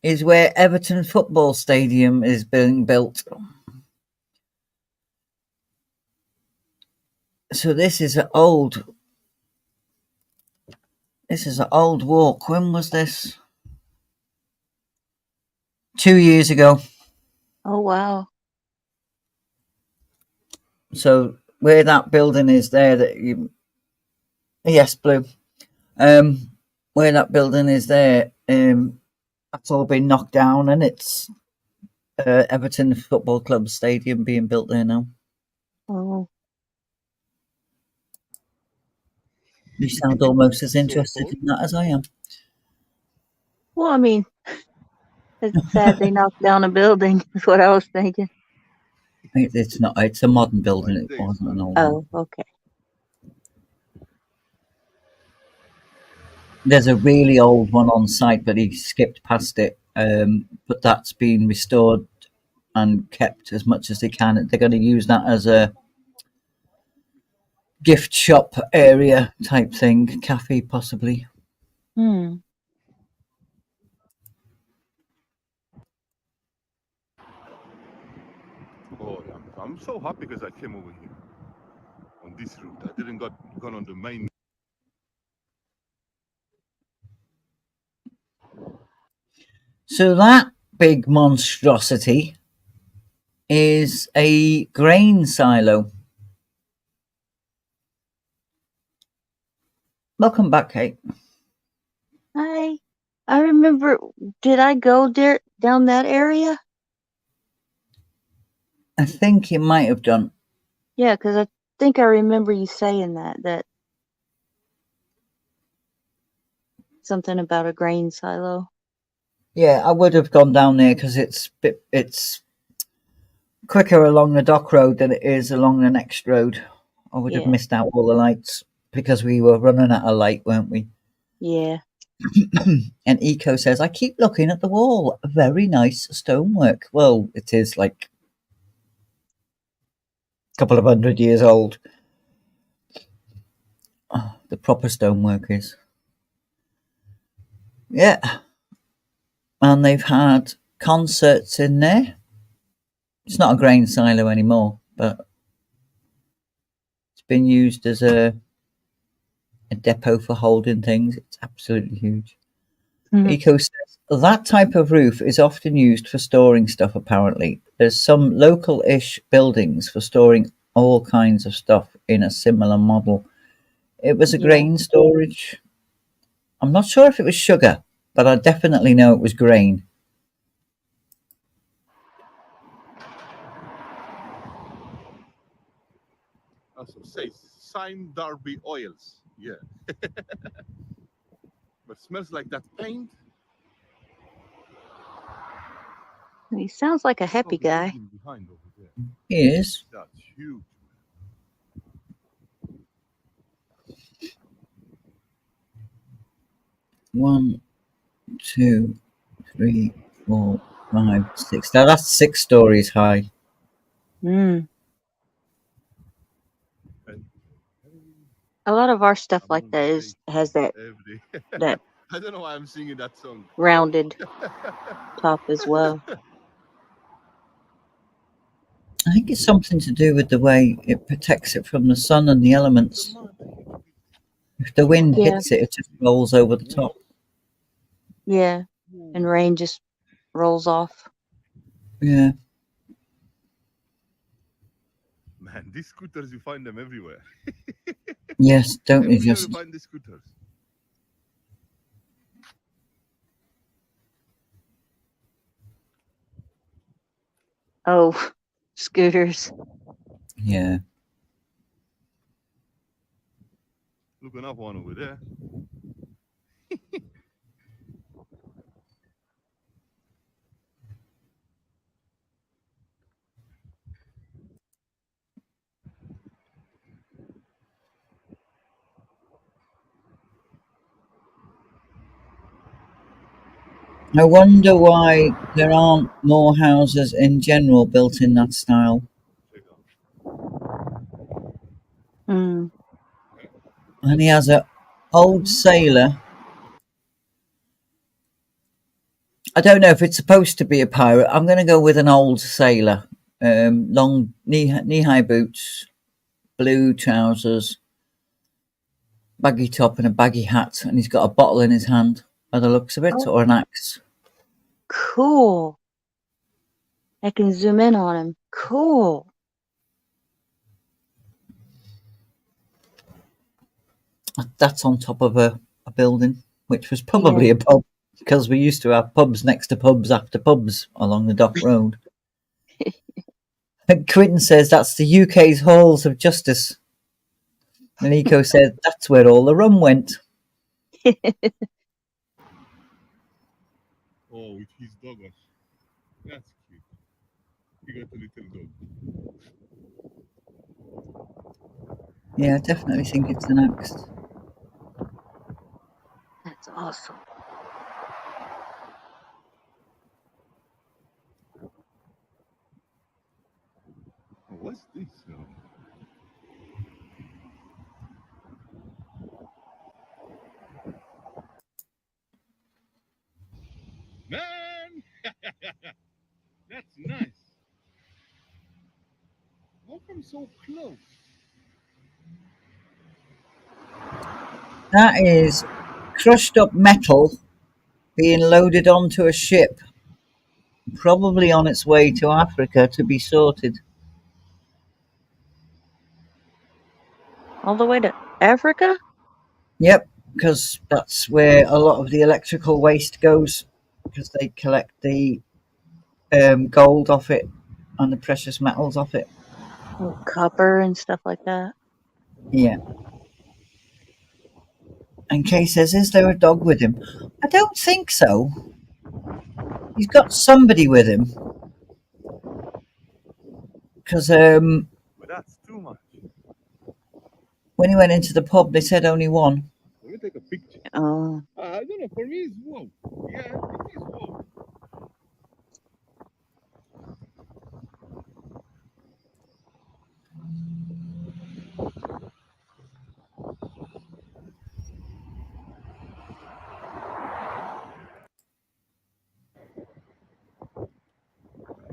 [SPEAKER 1] is where Everton Football Stadium is being built. So this is an old walk. When was this? 2 years ago.
[SPEAKER 3] Oh, wow.
[SPEAKER 1] So where that building is there, yes, blue. Where that building is there, that's all been knocked down, and it's Everton Football Club Stadium being built there now.
[SPEAKER 3] Oh.
[SPEAKER 1] You sound almost as
[SPEAKER 2] So
[SPEAKER 1] interested
[SPEAKER 2] cold.
[SPEAKER 1] in that as I am.
[SPEAKER 3] Well, I mean, it's sad they knocked down a building. Is what I was thinking.
[SPEAKER 1] It's not. It's a modern building.
[SPEAKER 2] Like
[SPEAKER 1] It
[SPEAKER 2] this,
[SPEAKER 1] wasn't an
[SPEAKER 2] man.
[SPEAKER 1] old one.
[SPEAKER 3] Oh, okay.
[SPEAKER 1] There's a really old one on site, but he skipped past it. But that's been restored and kept as much as they can. They're going to use that as a gift shop area type thing, cafe possibly.
[SPEAKER 3] Hmm.
[SPEAKER 2] Oh, yeah. I'm so happy because I came over here on this route. I didn't gone on the main.
[SPEAKER 1] So that big monstrosity is a grain silo. Welcome back, Kate.
[SPEAKER 3] I remember. Did I go there down that area?
[SPEAKER 1] I think you might have done.
[SPEAKER 3] Yeah, because I think I remember you saying that something about a grain silo.
[SPEAKER 1] Yeah, I would have gone down there because it's quicker along the dock road than it is along the next road. I would have
[SPEAKER 3] Yeah.
[SPEAKER 1] missed out all the lights because we were running out of light, weren't we?
[SPEAKER 3] Yeah.
[SPEAKER 1] And Eco says, I keep looking at the wall. Very nice stonework. Well, it is like a couple of 100 years old. Oh, the proper stonework is. Yeah. And they've had concerts in there. It's not a grain silo anymore, but it's been used as a depot for holding things. It's absolutely huge.
[SPEAKER 3] Mhm.
[SPEAKER 1] Eco says that type of roof is often used for storing stuff, apparently. There's some local-ish buildings for storing all kinds of stuff in a similar model. It was a
[SPEAKER 3] Yeah.
[SPEAKER 1] grain storage. I'm not sure if it was sugar, but I definitely know it was grain.
[SPEAKER 2] Also say Sime Darby oils. Yeah. But smells like that paint.
[SPEAKER 3] He sounds like a happy
[SPEAKER 2] Oh, the
[SPEAKER 3] guy.
[SPEAKER 2] building behind over there.
[SPEAKER 1] He is.
[SPEAKER 2] That's huge.
[SPEAKER 1] One, two, three, four, five, six. Now that's 6 stories high.
[SPEAKER 3] Mm.
[SPEAKER 2] And
[SPEAKER 3] A lot of our stuff
[SPEAKER 2] I'm
[SPEAKER 3] like
[SPEAKER 2] on
[SPEAKER 3] that
[SPEAKER 2] the
[SPEAKER 3] is has that
[SPEAKER 2] every day.
[SPEAKER 3] that
[SPEAKER 2] I don't know why I'm singing that song.
[SPEAKER 3] rounded top as well.
[SPEAKER 1] I think it's something to do with the way it protects it from the sun and the elements. If the wind
[SPEAKER 3] Yeah.
[SPEAKER 1] hits it, it just rolls over the top.
[SPEAKER 3] Yeah, and rain just rolls off.
[SPEAKER 1] Yeah.
[SPEAKER 2] Man, these scooters, you find them everywhere.
[SPEAKER 1] Yes, don't you
[SPEAKER 2] Everywhere
[SPEAKER 1] just?
[SPEAKER 2] you find these scooters.
[SPEAKER 3] Oh, scooters.
[SPEAKER 1] Yeah.
[SPEAKER 2] Look, another one over there.
[SPEAKER 1] I wonder why there aren't more houses in general built in that style.
[SPEAKER 2] Check out.
[SPEAKER 3] Mm.
[SPEAKER 1] And he has a old sailor. I don't know if it's supposed to be a pirate. I'm going to go with an old sailor. Long knee-high boots, blue trousers, baggy top and a baggy hat, and he's got a bottle in his hand by the looks of it,
[SPEAKER 3] Oh.
[SPEAKER 1] or an axe.
[SPEAKER 3] Cool. I can zoom in on him. Cool.
[SPEAKER 1] That's on top of a building, which was probably a pub, because we used to have pubs next to pubs after pubs along the dock road. And Quinton says that's the UK's halls of justice. And Nico said, that's where all the rum went.
[SPEAKER 2] Oh, with his dog. That's cute. He got a little dog.
[SPEAKER 1] Yeah, I definitely think it's an axe.
[SPEAKER 3] That's awesome.
[SPEAKER 2] Oh, what's this? Man! That's nice. How come so close?
[SPEAKER 1] That is crushed up metal being loaded onto a ship, probably on its way to Africa to be sorted.
[SPEAKER 3] All the way to Africa?
[SPEAKER 1] Yep, because that's where a lot of the electrical waste goes, because they collect the gold off it and the precious metals off it.
[SPEAKER 3] Oh, copper and stuff like that.
[SPEAKER 1] Yeah. And Kay says, is there a dog with him? I don't think so. He's got somebody with him. Because
[SPEAKER 2] But that's too much.
[SPEAKER 1] when he went into the pub, they said only one.
[SPEAKER 2] Let me take a picture.
[SPEAKER 3] Oh,
[SPEAKER 2] I don't know. For me, it's wow. Yeah, it is wow.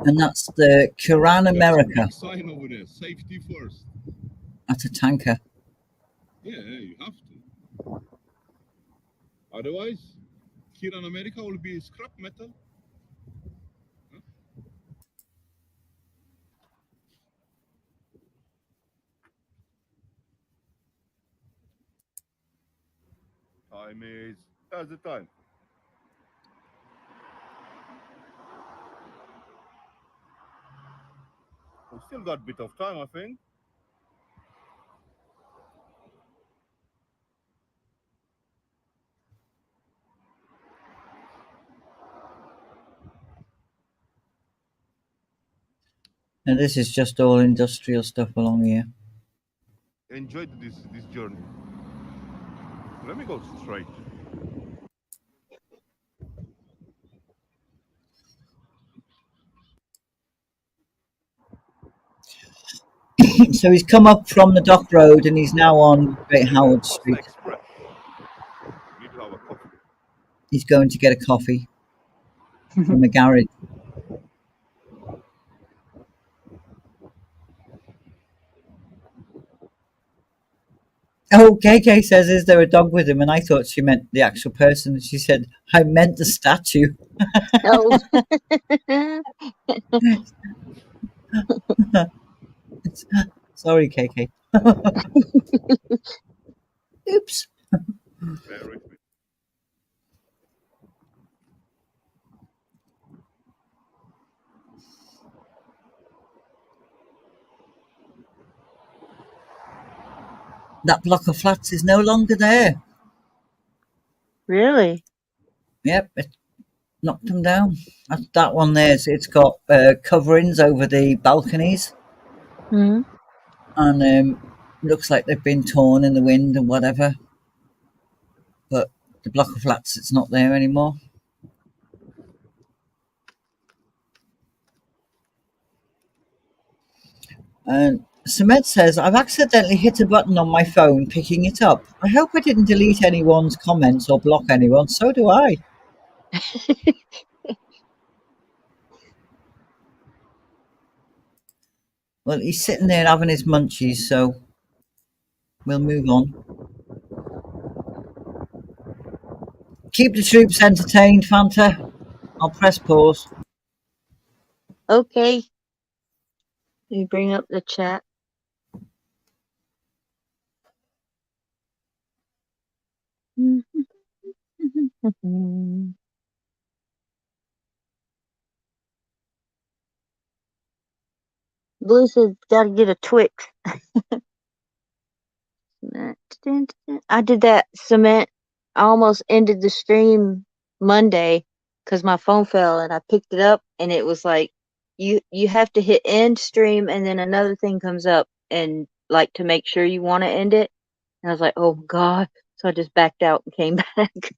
[SPEAKER 1] And that's the Quran
[SPEAKER 2] That's a
[SPEAKER 1] America
[SPEAKER 2] big sign over there. Safety first.
[SPEAKER 1] at a tanker.
[SPEAKER 2] Yeah, you have to. Otherwise, here in America will be scrap metal. Time is. That's the time. We still got a bit of time, I think.
[SPEAKER 1] And this is just all industrial stuff along here.
[SPEAKER 2] Enjoyed this journey. Let me go straight.
[SPEAKER 1] So he's come up from the Dock Road and he's now on Great Howard
[SPEAKER 2] Costa
[SPEAKER 1] Street.
[SPEAKER 2] Express. Need to have a coffee.
[SPEAKER 1] He's going to get a coffee from a garage. Oh, KK says, is there a dog with him? And I thought she meant the actual person. She said, I meant the statue.
[SPEAKER 3] oh.
[SPEAKER 1] Sorry, KK. Oops.
[SPEAKER 2] Bear with me.
[SPEAKER 1] That block of flats is no longer there.
[SPEAKER 3] Really?
[SPEAKER 1] Yep, it knocked them down. That one there, it's got coverings over the balconies,
[SPEAKER 3] Hmm.
[SPEAKER 1] and looks like they've been torn in the wind and whatever. But the block of flats, it's not there anymore. And Cement says, I've accidentally hit a button on my phone picking it up. I hope I didn't delete anyone's comments or block anyone. So do I. Well, he's sitting there having his munchies, so we'll move on. Keep the troops entertained, Fanta. I'll press pause.
[SPEAKER 3] Okay. Let me bring up the chat. Blue says, gotta get a Twix. I did that cement. I almost ended the stream Monday because my phone fell and I picked it up and it was like you have to hit end stream and then another thing comes up and like to make sure you want to end it. And I was like, oh God. So I just backed out and came back.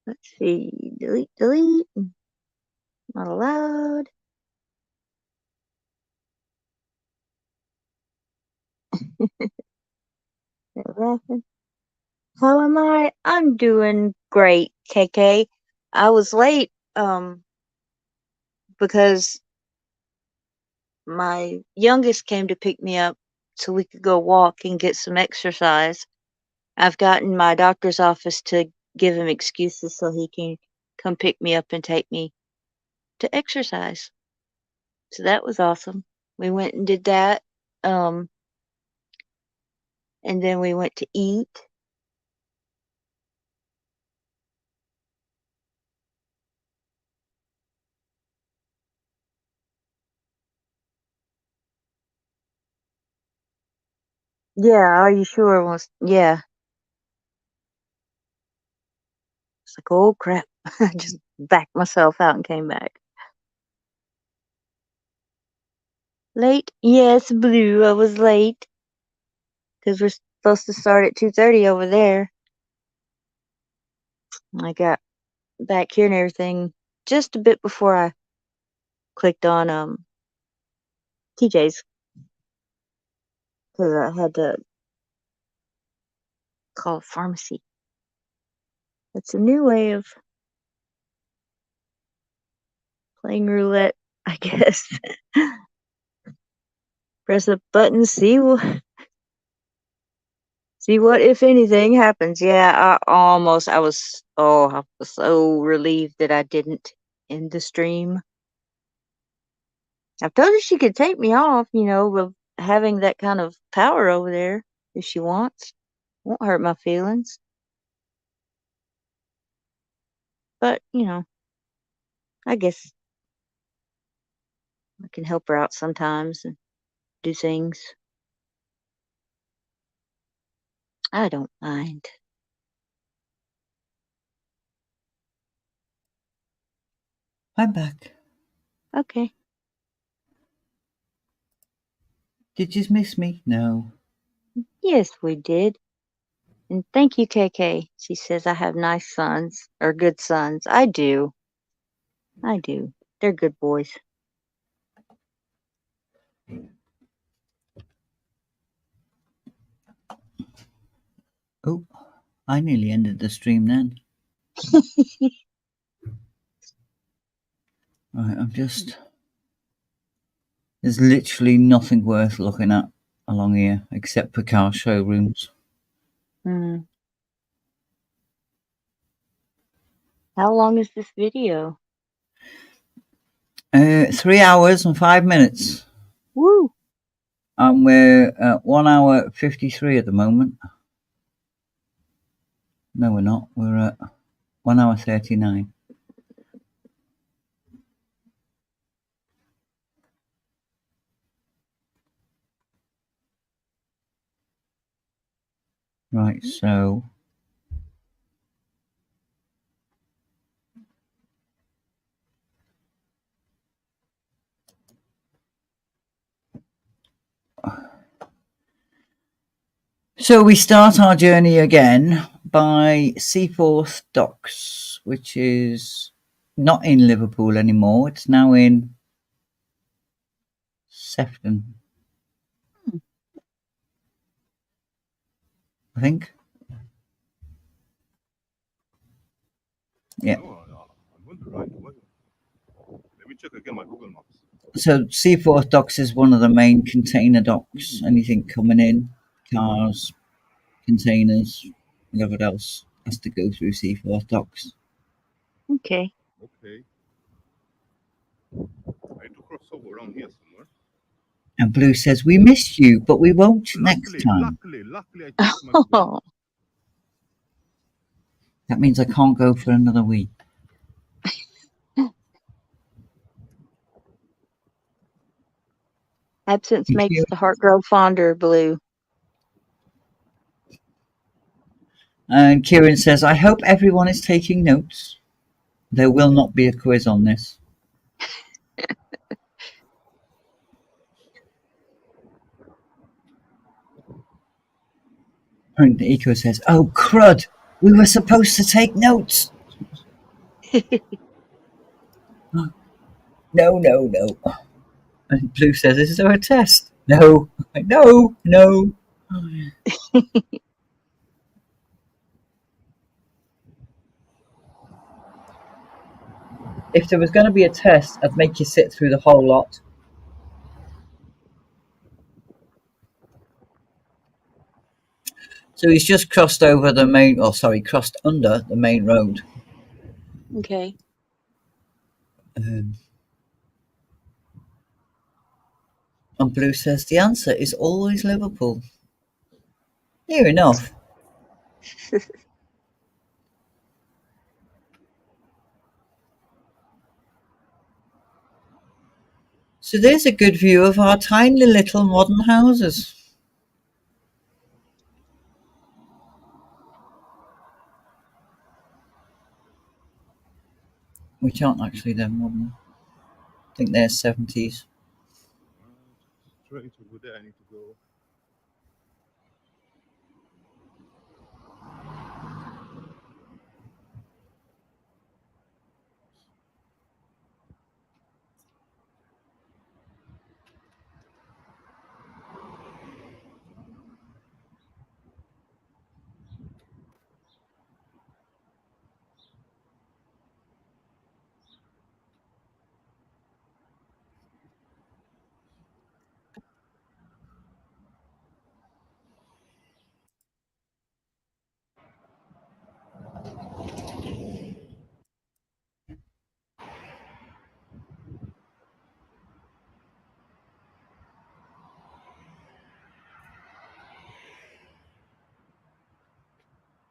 [SPEAKER 3] Let's see. Delete, delete. Not allowed. Laughing. How am I? I'm doing great, KK. I was late because my youngest came to pick me up so we could go walk and get some exercise. I've gotten my doctor's office to give him excuses so he can come pick me up and take me to exercise. So that was awesome. We went and did that. And then we went to eat. Yeah, are you sure? Yeah. It's like, oh crap. I just backed myself out and came back. Late? Yes, Blue, I was late. Because we're supposed to start at 2:30 over there. I got back here and everything just a bit before I clicked on TJ's. Because I had to call a pharmacy. It's a new way of playing roulette, I guess. Press a button, see what if anything happens. Yeah, I was so relieved that I didn't end the stream. I've told her she could take me off, with having that kind of power over there if she wants. Won't hurt my feelings. But, I guess I can help her out sometimes and do things. I don't mind.
[SPEAKER 1] I'm back.
[SPEAKER 3] Okay.
[SPEAKER 1] Did you miss me? No.
[SPEAKER 3] Yes, we did. And thank you, KK. She says I have nice sons, or good sons. I do. They're good boys.
[SPEAKER 1] Oh, I nearly ended the stream then. Right, there's literally nothing worth looking at along here except for car showrooms.
[SPEAKER 3] Hmm. How long is this video?
[SPEAKER 1] 3 hours and 5 minutes.
[SPEAKER 3] Woo!
[SPEAKER 1] And we're at 1 hour 53 at the moment. No, we're not. We're at 1 hour 39. Right, so we start our journey again by Seaforth Docks, which is not in Liverpool anymore. It's now in Sefton, I think. Yeah.
[SPEAKER 2] No, I'm going to write. Let me check again my Google Maps.
[SPEAKER 1] So Seaforth Docks is one of the main container docks. Anything coming in, cars, containers, whatever else has to go through Seaforth Docks.
[SPEAKER 3] Okay.
[SPEAKER 2] Okay. I need to cross over around here somewhere.
[SPEAKER 1] And Blue says, we missed you, but we won't next time.
[SPEAKER 2] Luckily, I checked my Google.
[SPEAKER 1] That means I can't go for another week.
[SPEAKER 3] Absence
[SPEAKER 1] Thank
[SPEAKER 3] makes
[SPEAKER 1] you.
[SPEAKER 3] the heart grow fonder, Blue.
[SPEAKER 1] And Kieran says, I hope everyone is taking notes. There will not be a quiz on this. And Eco says, oh, crud. We were supposed to take notes. No. And Blue says, is there a test? No. No. If there was going to be a test, I'd make you sit through the whole lot. So he's just crossed over the main, crossed under the main road.
[SPEAKER 3] Okay.
[SPEAKER 1] And Blue says the answer is always Liverpool. Near enough. So there's a good view of our tiny little modern houses. Which aren't actually them modern. I think they're 70s.
[SPEAKER 2] Straight over there, I need to go.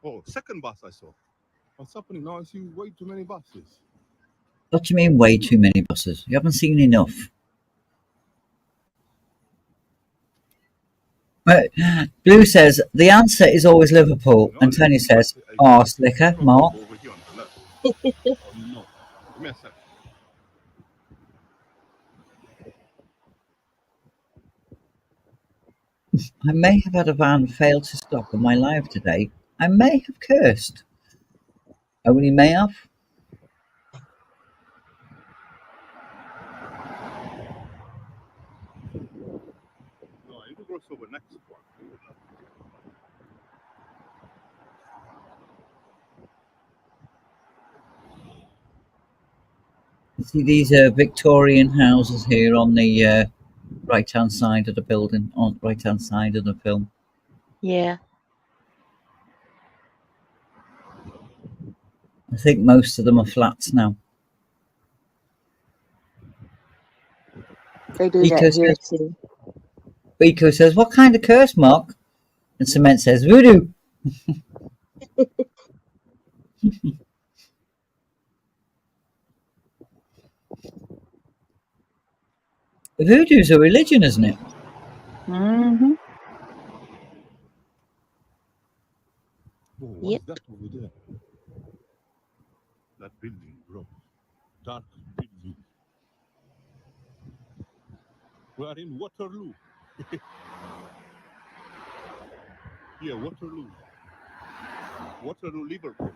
[SPEAKER 2] Oh, second bus I saw. What's happening now? I see way too many buses.
[SPEAKER 1] What do you mean way too many buses? You haven't seen enough. Blue says the answer is always Liverpool, and Tony says, "Oh, slicker, Mark."
[SPEAKER 2] Over here on the left. Oh, no. Give me a sec.
[SPEAKER 1] I may have had a van fail to stop on my live today. I may have cursed. Only may have.
[SPEAKER 2] No, I need to cross over next one.
[SPEAKER 1] You see these Victorian houses here on the right-hand side of the building, on the right-hand side of the film.
[SPEAKER 3] Yeah.
[SPEAKER 1] I think most of them are flats now.
[SPEAKER 3] They do
[SPEAKER 1] Eco
[SPEAKER 3] that here
[SPEAKER 1] says,
[SPEAKER 3] too.
[SPEAKER 1] Eco says, what kind of curse, Mark? And Cement says, voodoo. Voodoo's a religion, isn't it?
[SPEAKER 3] Mm-hmm.
[SPEAKER 2] Oh, what's
[SPEAKER 3] Yep.
[SPEAKER 2] that over there? That building, bro. Dark building. We are in Waterloo. Yeah, Waterloo. Waterloo, Liverpool.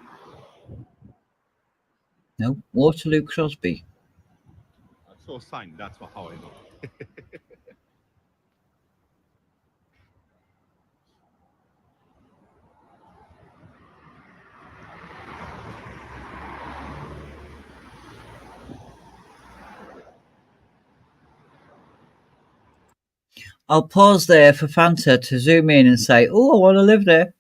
[SPEAKER 1] No, Waterloo Crosby.
[SPEAKER 2] I saw a sign, that's how I know.
[SPEAKER 1] I'll pause there for Fanta to zoom in and say, oh, I want to live there.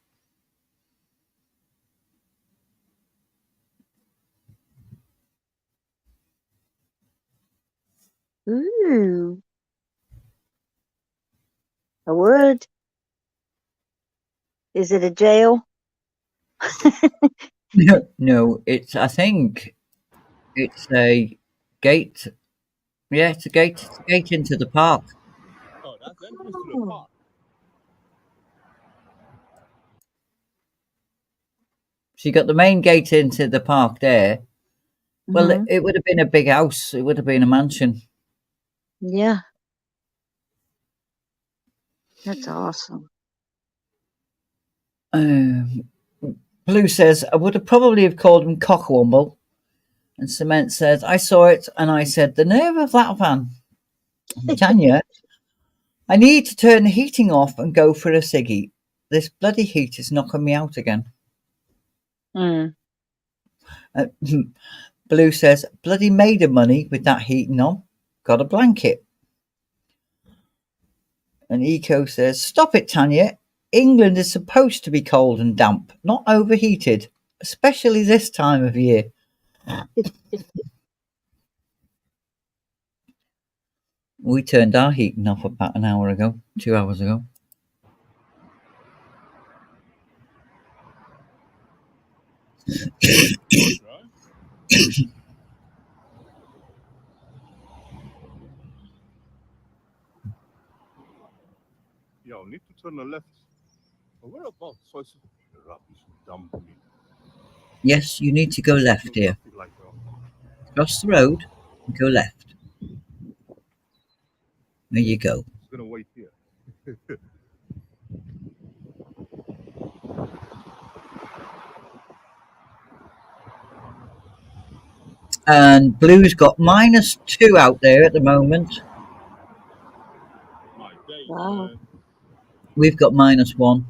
[SPEAKER 3] Ooh. I would. Is it a jail?
[SPEAKER 1] No, I think it's a gate. Yeah, it's a gate into the park.
[SPEAKER 2] that's the entrance to the park.
[SPEAKER 1] So you got the main gate into the park there. Well,
[SPEAKER 3] Mhm.
[SPEAKER 1] it would have been a big house. It would have been a mansion.
[SPEAKER 3] Yeah. That's awesome.
[SPEAKER 1] Blue says, I would have probably have called him Cockwomble. And Cement says, I saw it and I said, the nerve of that van. Tanya, I need to turn the heating off and go for a ciggy. This bloody heat is knocking me out again.
[SPEAKER 3] Mm.
[SPEAKER 1] Blue says, bloody made of money with that heating on. Got a blanket. And Eco says, stop it, Tanya. England is supposed to be cold and damp, not overheated, especially this time of year. We turned our heating off about an hour ago, 2 hours ago.
[SPEAKER 2] Yeah, we need to turn the left. Whereabouts? So it's rubbish, dump me.
[SPEAKER 1] Yes, you need to go left here.
[SPEAKER 2] Like,
[SPEAKER 1] Cross the road and go left. There you go.
[SPEAKER 2] it's gonna wait here.
[SPEAKER 1] And Blue's got -2 out there at the moment.
[SPEAKER 2] My days,
[SPEAKER 3] Wow.
[SPEAKER 2] man.
[SPEAKER 1] We've got -1.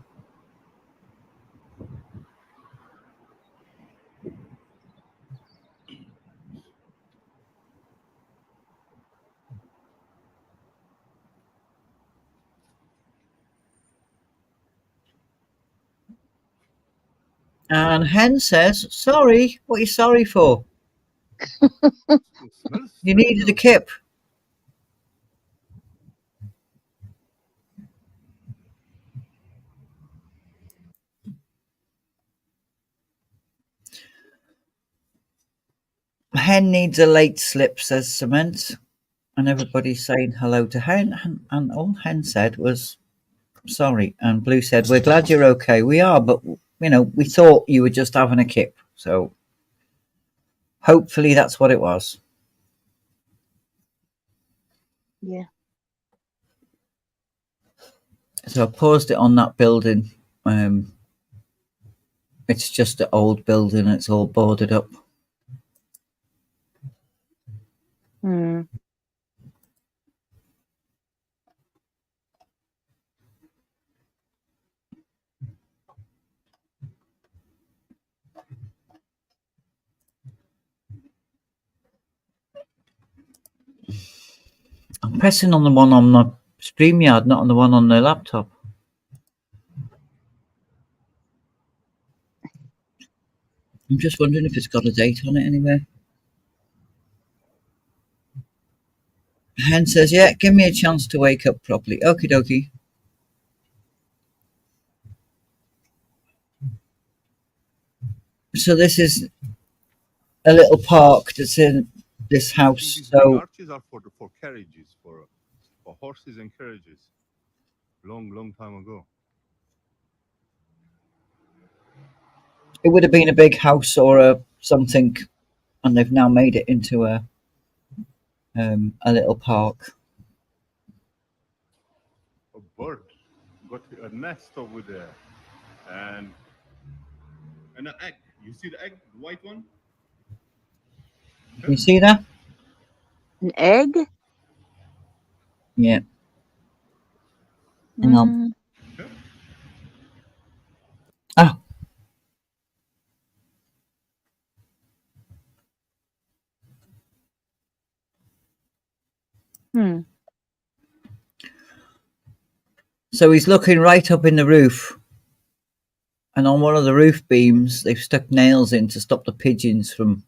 [SPEAKER 1] And Hen says, sorry, what are you sorry for?
[SPEAKER 2] It smells
[SPEAKER 1] You
[SPEAKER 2] strange
[SPEAKER 1] needed a
[SPEAKER 2] out.
[SPEAKER 1] kip. Hen needs a late slip, says Cement. And everybody's saying hello to Hen. And all Hen said was, sorry. And Blue said, we're glad you're okay. We are, but, we thought you were just having a kip. So hopefully that's what it was.
[SPEAKER 3] Yeah.
[SPEAKER 1] So I paused it on that building. It's just an old building. It's all boarded up.
[SPEAKER 3] Mm.
[SPEAKER 1] I'm pressing on the one on the StreamYard, not on the one on the laptop. I'm just wondering if it's got a date on it anywhere. Hen says, yeah, give me a chance to wake up properly. Okie dokie. So this is a little park that's in this house.
[SPEAKER 2] These big
[SPEAKER 1] So
[SPEAKER 2] arches are for carriages, for horses and carriages. Long time ago.
[SPEAKER 1] it would have been a big house or something, and they've now made it into a little park.
[SPEAKER 2] A bird got a nest over there, and an egg. You see the egg, the white one?
[SPEAKER 1] You see that?
[SPEAKER 3] An egg?
[SPEAKER 1] Yeah. Hang on.
[SPEAKER 3] Mm.
[SPEAKER 2] Okay.
[SPEAKER 1] Ah.
[SPEAKER 3] Hmm.
[SPEAKER 1] So he's looking right up in the roof, and on one of the roof beams, they've stuck nails in to stop the pigeons from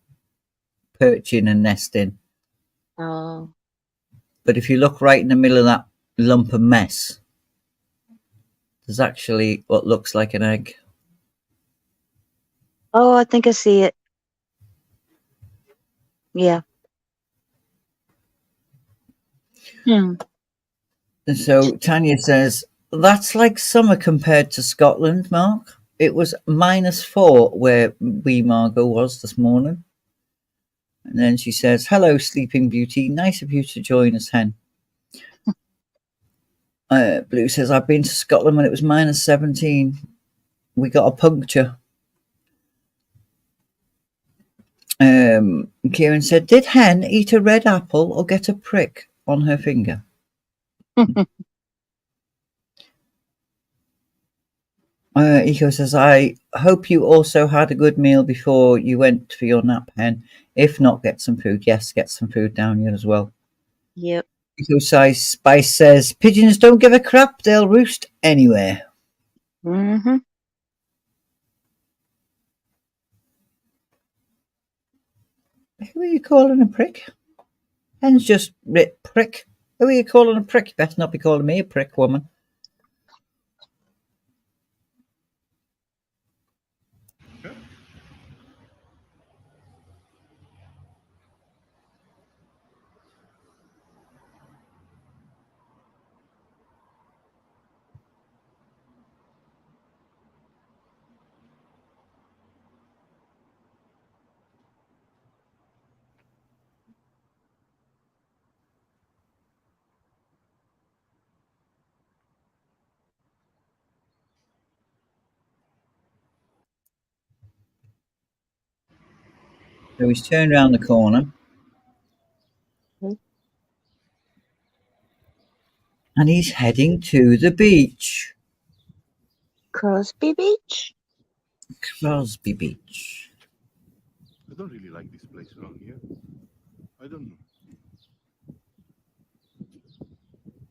[SPEAKER 1] perching and nesting.
[SPEAKER 3] Oh.
[SPEAKER 1] But if you look right in the middle of that lump of mess, there's actually what looks like an egg.
[SPEAKER 3] Oh, I think I see it. Yeah. Hmm.
[SPEAKER 1] And so Tanya says, that's like summer compared to Scotland, Mark. It was -4 where wee Margot was this morning. And then she says, hello, Sleeping Beauty. Nice of you to join us, hen. Blue says, I've been to Scotland when it was -17. We got a puncture. Kieran said, did hen eat a red apple or get a prick on her finger? Eco says, I hope you also had a good meal before you went for your nap, hen. If not, get some food. Yes, get some food down here as well.
[SPEAKER 3] Yep.
[SPEAKER 1] Eco Spice says, pigeons don't give a crap. They'll roost anywhere.
[SPEAKER 3] Mm-hmm.
[SPEAKER 1] Who are you calling a prick? Hen's just prick. Who are you calling a prick? You better not be calling me a prick, woman. So he's turned around the corner. And he's heading to the beach.
[SPEAKER 3] Crosby Beach?
[SPEAKER 1] Crosby Beach.
[SPEAKER 2] I don't really like this place around here. I don't know.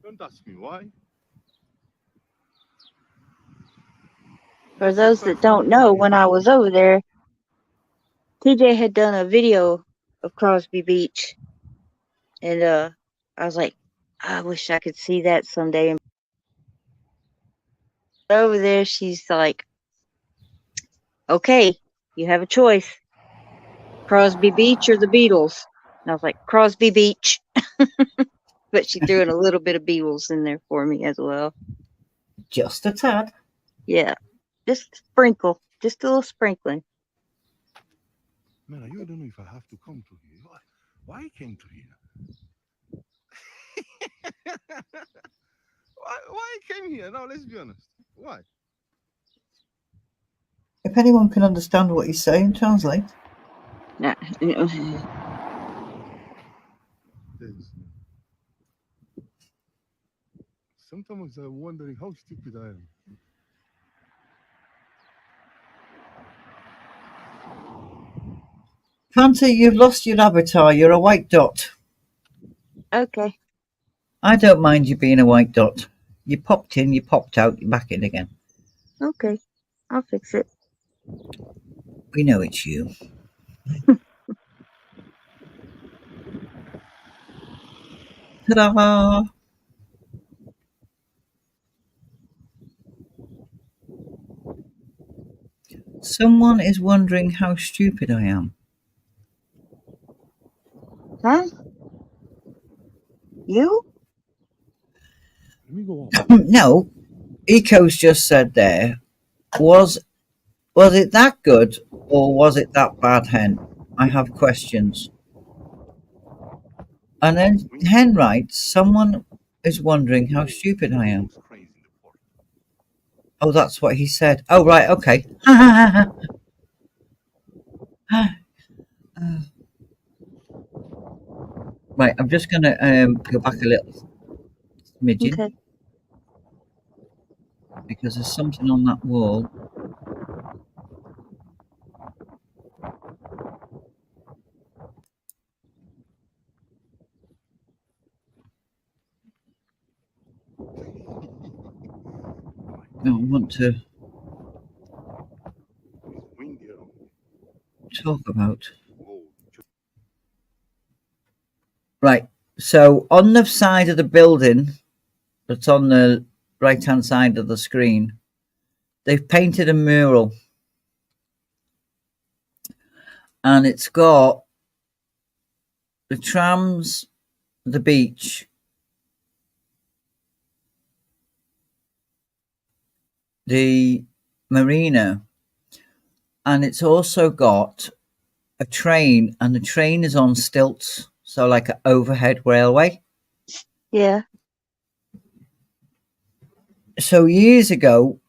[SPEAKER 2] Don't ask me why.
[SPEAKER 3] For those that don't know, when I was over there, TJ had done a video of Crosby Beach. And I was like, I wish I could see that someday. And over there, she's like, okay, you have a choice. Crosby Beach or the Beatles. And I was like, Crosby Beach. But she threw in a little bit of Beatles in there for me as well.
[SPEAKER 1] Just a tad.
[SPEAKER 3] Yeah. Just sprinkle. Just a little sprinkling.
[SPEAKER 2] Man, I really don't know if I have to come to here. Why I came to here? why I came here? Now, let's be honest. Why?
[SPEAKER 1] If anyone can understand what he's saying, translate.
[SPEAKER 2] There's- Sometimes I'm wondering how stupid I am.
[SPEAKER 1] Panther, you've lost your avatar. You're a white dot.
[SPEAKER 3] Okay.
[SPEAKER 1] I don't mind you being a white dot. You popped in, you popped out, you're back in again.
[SPEAKER 3] Okay. I'll fix it.
[SPEAKER 1] We know it's you. Ta-da! Someone is wondering how stupid I am.
[SPEAKER 3] Huh? You?
[SPEAKER 2] Let me go on.
[SPEAKER 1] No, Eco's just said there, was it that good or was it that bad, hen? I have questions. And then hen writes, someone is wondering how stupid I am. Oh, that's what he said. Oh, right, okay. Right, I'm just going to go back a little smidgen.
[SPEAKER 3] Okay.
[SPEAKER 1] Because there's something on that wall. I want to talk about. Right, so on the side of the building that's on the right hand side of the screen, they've painted a mural, and it's got the trams, the beach, the marina, and it's also got a train, and the train is on stilts, so like an overhead railway.
[SPEAKER 3] Yeah.
[SPEAKER 1] So years ago,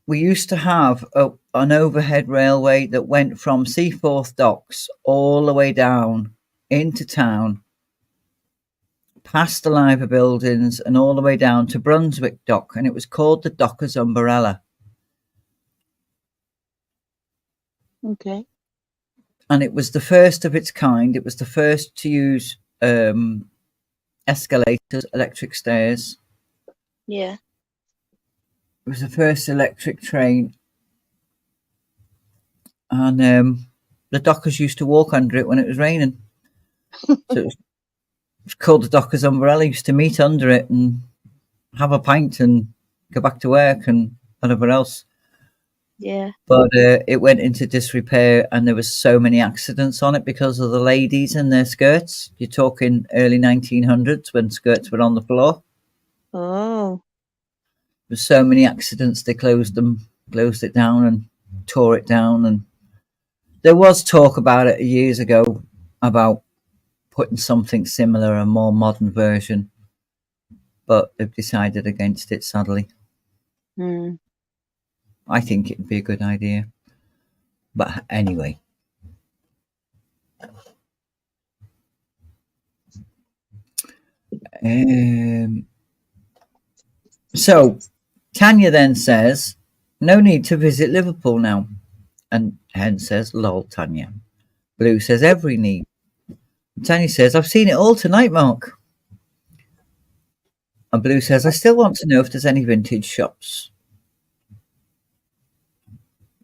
[SPEAKER 1] we used to have an overhead railway that went from Seaforth Docks all the way down into town, past the Liver buildings, and all the way down to Brunswick Dock, and it was called the Dockers Umbrella.
[SPEAKER 3] Okay.
[SPEAKER 1] And it was the first of its kind. It was the first to use escalators, electric stairs.
[SPEAKER 3] Yeah.
[SPEAKER 1] It was the first electric train, and the dockers used to walk under it when it was raining. So it was called the Dockers Umbrella. Used to meet under it and have a pint and go back to work and whatever else.
[SPEAKER 3] Yeah.
[SPEAKER 1] But it went into disrepair, and there was so many accidents on it because of the ladies and their skirts. You're talking early 1900s when skirts were on the floor.
[SPEAKER 3] Oh.
[SPEAKER 1] There were so many accidents, they closed it down and tore it down. And there was talk about it years ago about putting something similar, a more modern version, but they've decided against it, sadly.
[SPEAKER 3] Hmm.
[SPEAKER 1] I think it'd be a good idea. But anyway. So Tanya then says, no need to visit Liverpool now. And Hen says, lol, Tanya. Blue says, every need. And Tanya says, I've seen it all tonight, Mark. And Blue says, I still want to know if there's any vintage shops.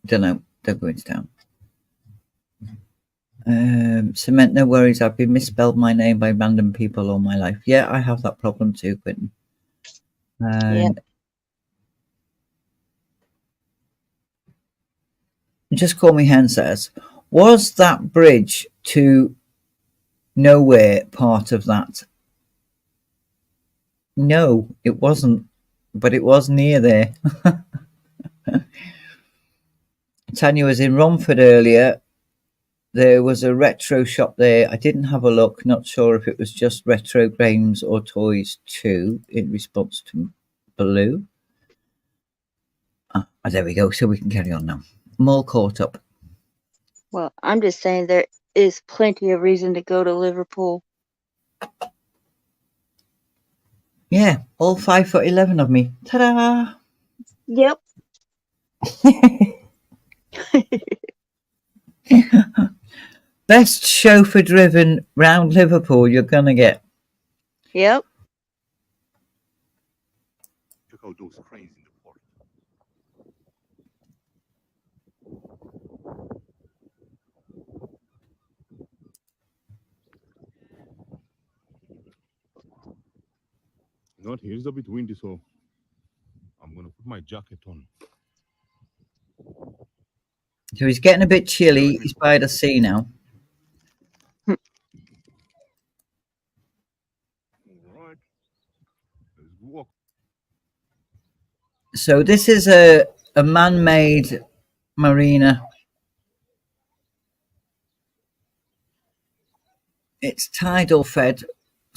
[SPEAKER 1] Don't know. Don't go into town. Cement, no worries. I've been misspelled my name by random people all my life. Yeah, I have that problem too, Quentin.
[SPEAKER 3] Yeah.
[SPEAKER 1] Just Call Me Hen says, was that bridge to nowhere part of that? No, it wasn't, but it was near there. Tanya was in Romford earlier. There was a retro shop there. I didn't have a look, not sure if it was just retro games or toys too, in response to Blue. There we go, so we can carry on now. I'm all caught up.
[SPEAKER 3] Well, I'm just saying there is plenty of reason to go to Liverpool.
[SPEAKER 1] Yeah, all 5'11" of me. Ta-da!
[SPEAKER 3] Yep.
[SPEAKER 1] Best chauffeur driven round Liverpool you're gonna get.
[SPEAKER 3] Yep.
[SPEAKER 2] Check out those cranes in the port. You know what? Here's a bit windy, so I'm gonna put my jacket on.
[SPEAKER 1] So he's getting a bit chilly. He's by the sea now.
[SPEAKER 2] All right. Let's walk.
[SPEAKER 1] So this is a man-made marina. It's tidal fed,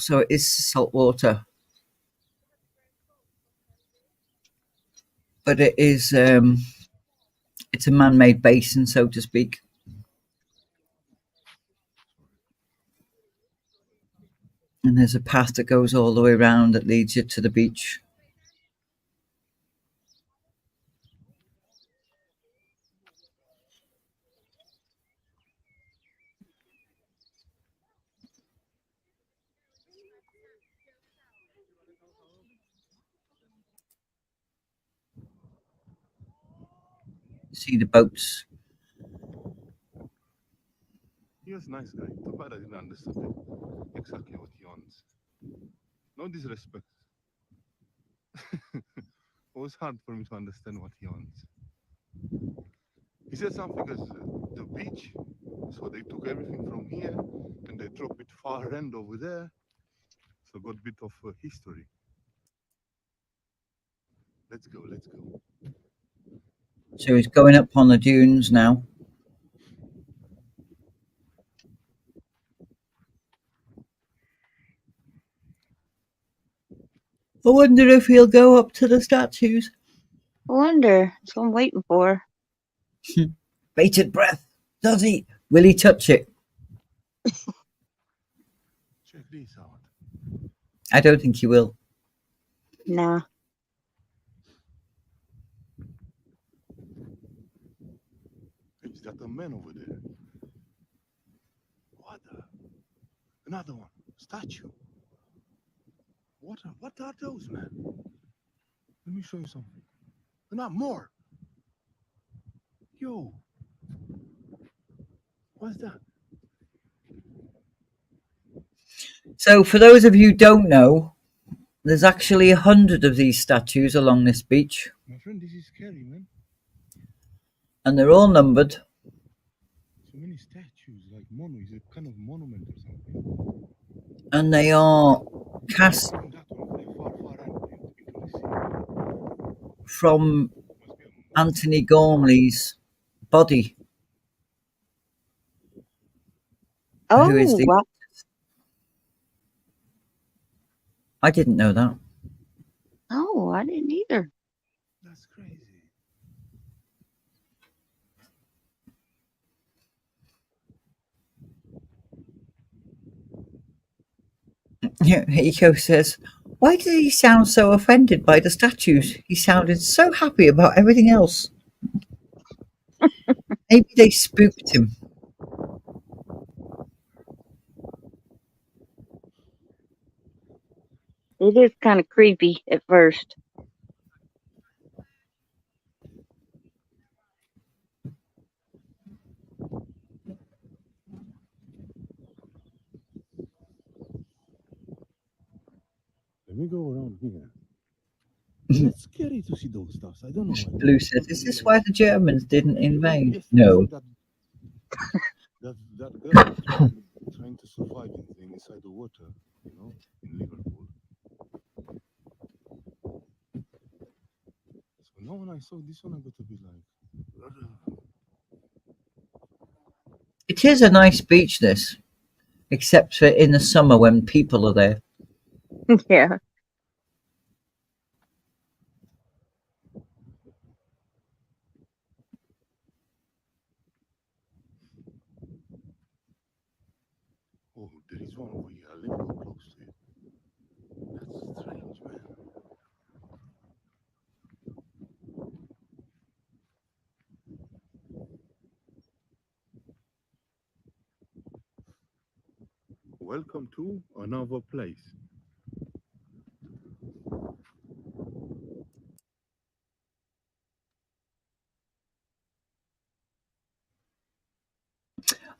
[SPEAKER 1] so it is salt water. But it is it's a man-made basin, so to speak. And there's a path that goes all the way around that leads you to the beach. See the boats.
[SPEAKER 2] He was a nice guy. Too bad I didn't understand exactly what he wants. No disrespect. It was hard for me to understand what he wants. He said something as the beach, so they took everything from here and they dropped it far end over there. So got a bit of history. Let's go. Let's go.
[SPEAKER 1] So he's going up on the dunes now. I wonder if he'll go up to the statues.
[SPEAKER 3] I wonder. That's what I'm waiting for.
[SPEAKER 1] Bated breath. Does he? Will he touch it?
[SPEAKER 2] Check this out.
[SPEAKER 1] I don't think he will.
[SPEAKER 3] Nah.
[SPEAKER 2] Is that a man over there? What? Another one. Statue. What are those, man? Let me show you something. Not more. Yo. What's that?
[SPEAKER 1] So for those of you who don't know, there's actually 100 of these statues along this beach,
[SPEAKER 2] My friend, this is scary, man.
[SPEAKER 1] and they're all numbered.
[SPEAKER 2] So many statues, like is a kind of monument or something.
[SPEAKER 1] And they are cast
[SPEAKER 2] Even that one, far into the sea.
[SPEAKER 1] from
[SPEAKER 2] Must be a
[SPEAKER 1] Anthony Gormley's body,
[SPEAKER 3] Oh,
[SPEAKER 1] who is the...
[SPEAKER 3] wow.
[SPEAKER 1] I didn't know that.
[SPEAKER 3] Oh, I didn't either.
[SPEAKER 2] That's crazy.
[SPEAKER 1] Eco says, why did he sound so offended by the statues? He sounded so happy about everything else. Maybe they spooked him.
[SPEAKER 3] It is kind of creepy at first.
[SPEAKER 2] Let me go around here. It's scary to see those stuff. I don't know why.
[SPEAKER 1] Blue says, is this why the Germans didn't invade?
[SPEAKER 2] Yes,
[SPEAKER 1] No.
[SPEAKER 2] That girl trying to survive inside the water, you know, in Liverpool. So now when I saw this one, I got to be like,
[SPEAKER 1] It is a nice beach, this, except for in the summer when people are there.
[SPEAKER 3] Yeah.
[SPEAKER 2] oh, there is one over here. Let me go close to it. That's strange, man. Welcome to another place.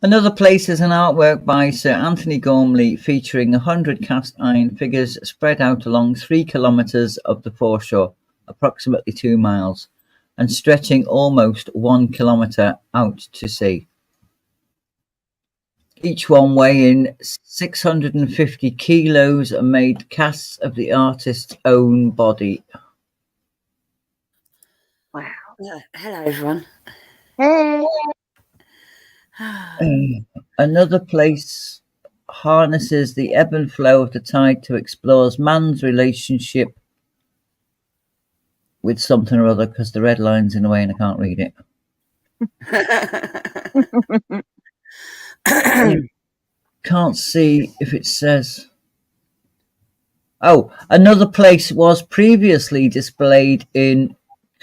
[SPEAKER 1] Another place is an artwork by Sir Anthony Gormley featuring 100 cast iron figures spread out along 3 kilometres of the foreshore, approximately 2 miles, and stretching almost 1 kilometre out to sea. Each one weighing 650 kilos and made casts of the artist's own body.
[SPEAKER 3] Wow.
[SPEAKER 4] Hello, everyone.
[SPEAKER 3] Hey.
[SPEAKER 1] Another place harnesses the ebb and flow of the tide to explore man's relationship with something or other, because the red line's in the way and I can't read it. Can't see if it says. Oh, another place was previously displayed in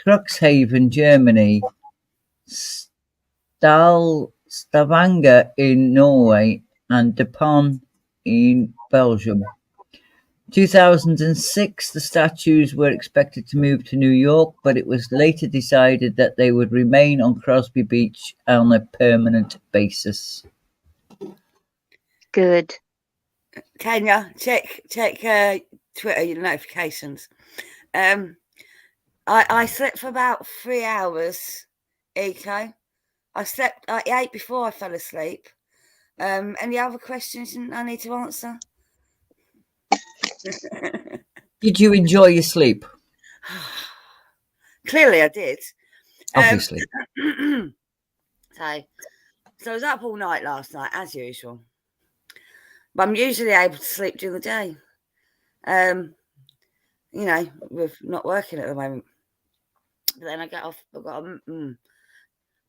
[SPEAKER 1] Cuxhaven, Germany, Stavanger in Norway, and Dupont in Belgium. 2006, the statues were expected to move to New York, but it was later decided that they would remain on Crosby Beach on a permanent basis.
[SPEAKER 3] Good.
[SPEAKER 4] Tanya, check Twitter, your notifications. I slept for about 3 hours, Eco. I ate before I fell asleep. Any other questions I need to answer?
[SPEAKER 1] Did you enjoy your sleep?
[SPEAKER 4] clearly I did.
[SPEAKER 1] Obviously.
[SPEAKER 4] So I was up all night last night, as usual. But I'm usually able to sleep during the day. You know, with not working at the moment. But then I get off, I've got to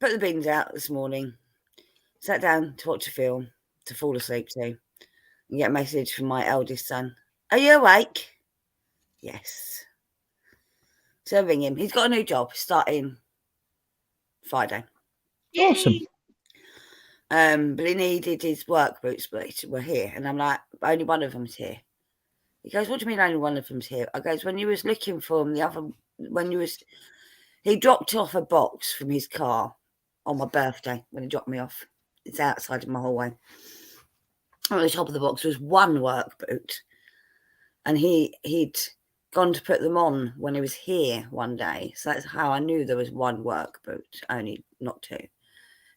[SPEAKER 4] put the bins out this morning, sat down to watch a film to fall asleep to, and get a message from my eldest son. Are you awake? Yes. So I ring him. He's got a new job starting Friday.
[SPEAKER 1] Awesome.
[SPEAKER 4] But he needed his work boots, but they were here. And I'm like, only one of them's here. He goes, what do you mean only one of them's here? I goes, when you was looking for him, he dropped off a box from his car on my birthday when he dropped me off. It's outside of my hallway. On the top of the box was one work boot. And he'd gone to put them on when he was here one day. So that's how I knew there was one work boot, only not two.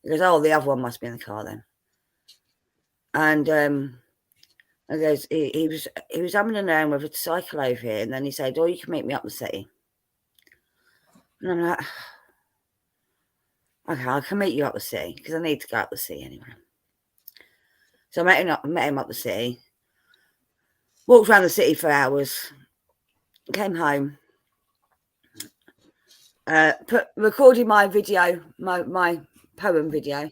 [SPEAKER 4] He goes, oh, the other one must be in the car then. And I goes, he was having an hour with a cycle over here, and then he said, oh, you can meet me up the city. And I'm like, okay, I can meet you up the city, because I need to go up the city anyway. So I met him up the city, walked around the city for hours, came home, recorded my video, my poem video.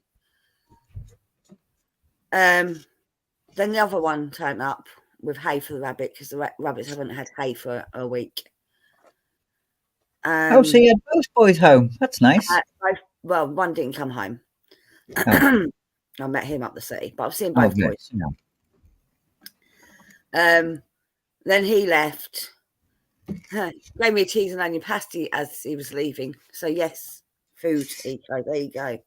[SPEAKER 4] Then the other one turned up with hay for the rabbit, because the rabbits haven't had hay for a week.
[SPEAKER 1] So you had both boys home. That's nice.
[SPEAKER 4] Well, one didn't come home.
[SPEAKER 1] Oh.
[SPEAKER 4] I met him up the city, but I've seen both boys.
[SPEAKER 1] Yeah.
[SPEAKER 4] Then he left. Gave me a cheese and onion pasty as he was leaving. So yes, food, Eco. There you go.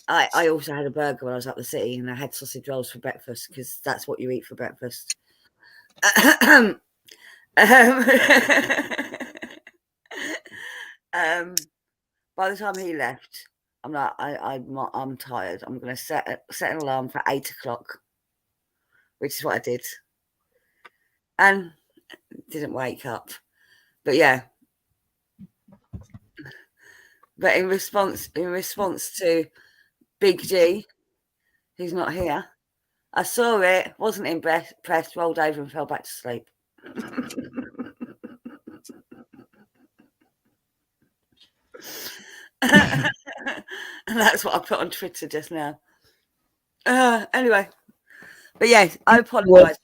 [SPEAKER 4] I also had a burger when I was up the city, and I had sausage rolls for breakfast, because that's what you eat for breakfast. By the time he left, I'm like, I'm tired. I'm going to set an alarm for 8 o'clock, which is what I did, and didn't wake up. But yeah. But in response to Big G, who's not here, I saw it, wasn't impressed, rolled over and fell back to sleep. And that's what I put on Twitter just now. Anyway, but yes, I apologise.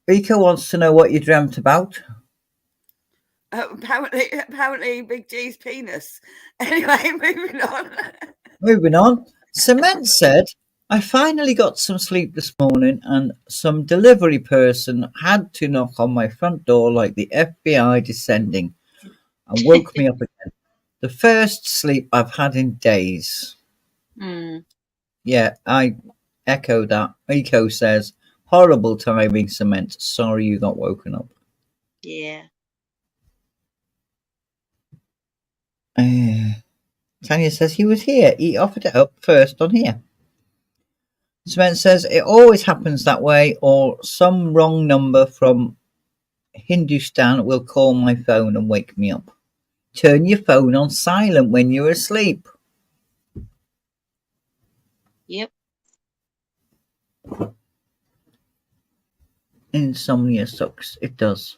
[SPEAKER 1] Rico wants to know what you dreamt about.
[SPEAKER 4] Apparently Big G's penis. Anyway,
[SPEAKER 1] Moving on. Cement said, I finally got some sleep this morning, and some delivery person had to knock on my front door like the FBI descending and woke me up again. The first sleep I've had in days. Yeah, I echo that. Rico says, horrible timing, Cement. Sorry you got woken up.
[SPEAKER 3] Yeah.
[SPEAKER 1] Tanya says he was here. He offered it up first on here. Cement says it always happens that way, or some wrong number from Hindustan will call my phone and wake me up. Turn your phone on silent when you're asleep.
[SPEAKER 3] Yep.
[SPEAKER 1] Insomnia sucks. It does.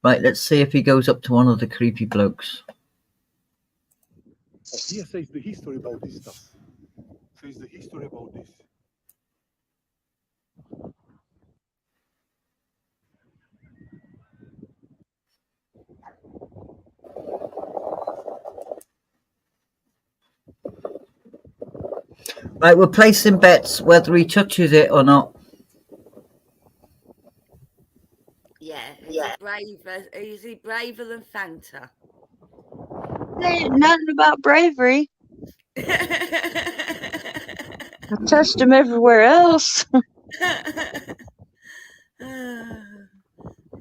[SPEAKER 1] Right, let's see if he goes up to one of the creepy blokes.
[SPEAKER 2] Here says the history about this stuff. Says the history about this.
[SPEAKER 1] Right, we're placing bets whether he touches it or not.
[SPEAKER 4] Yeah, is he braver than Fanta?
[SPEAKER 3] There ain't nothing about bravery. I touched him everywhere else.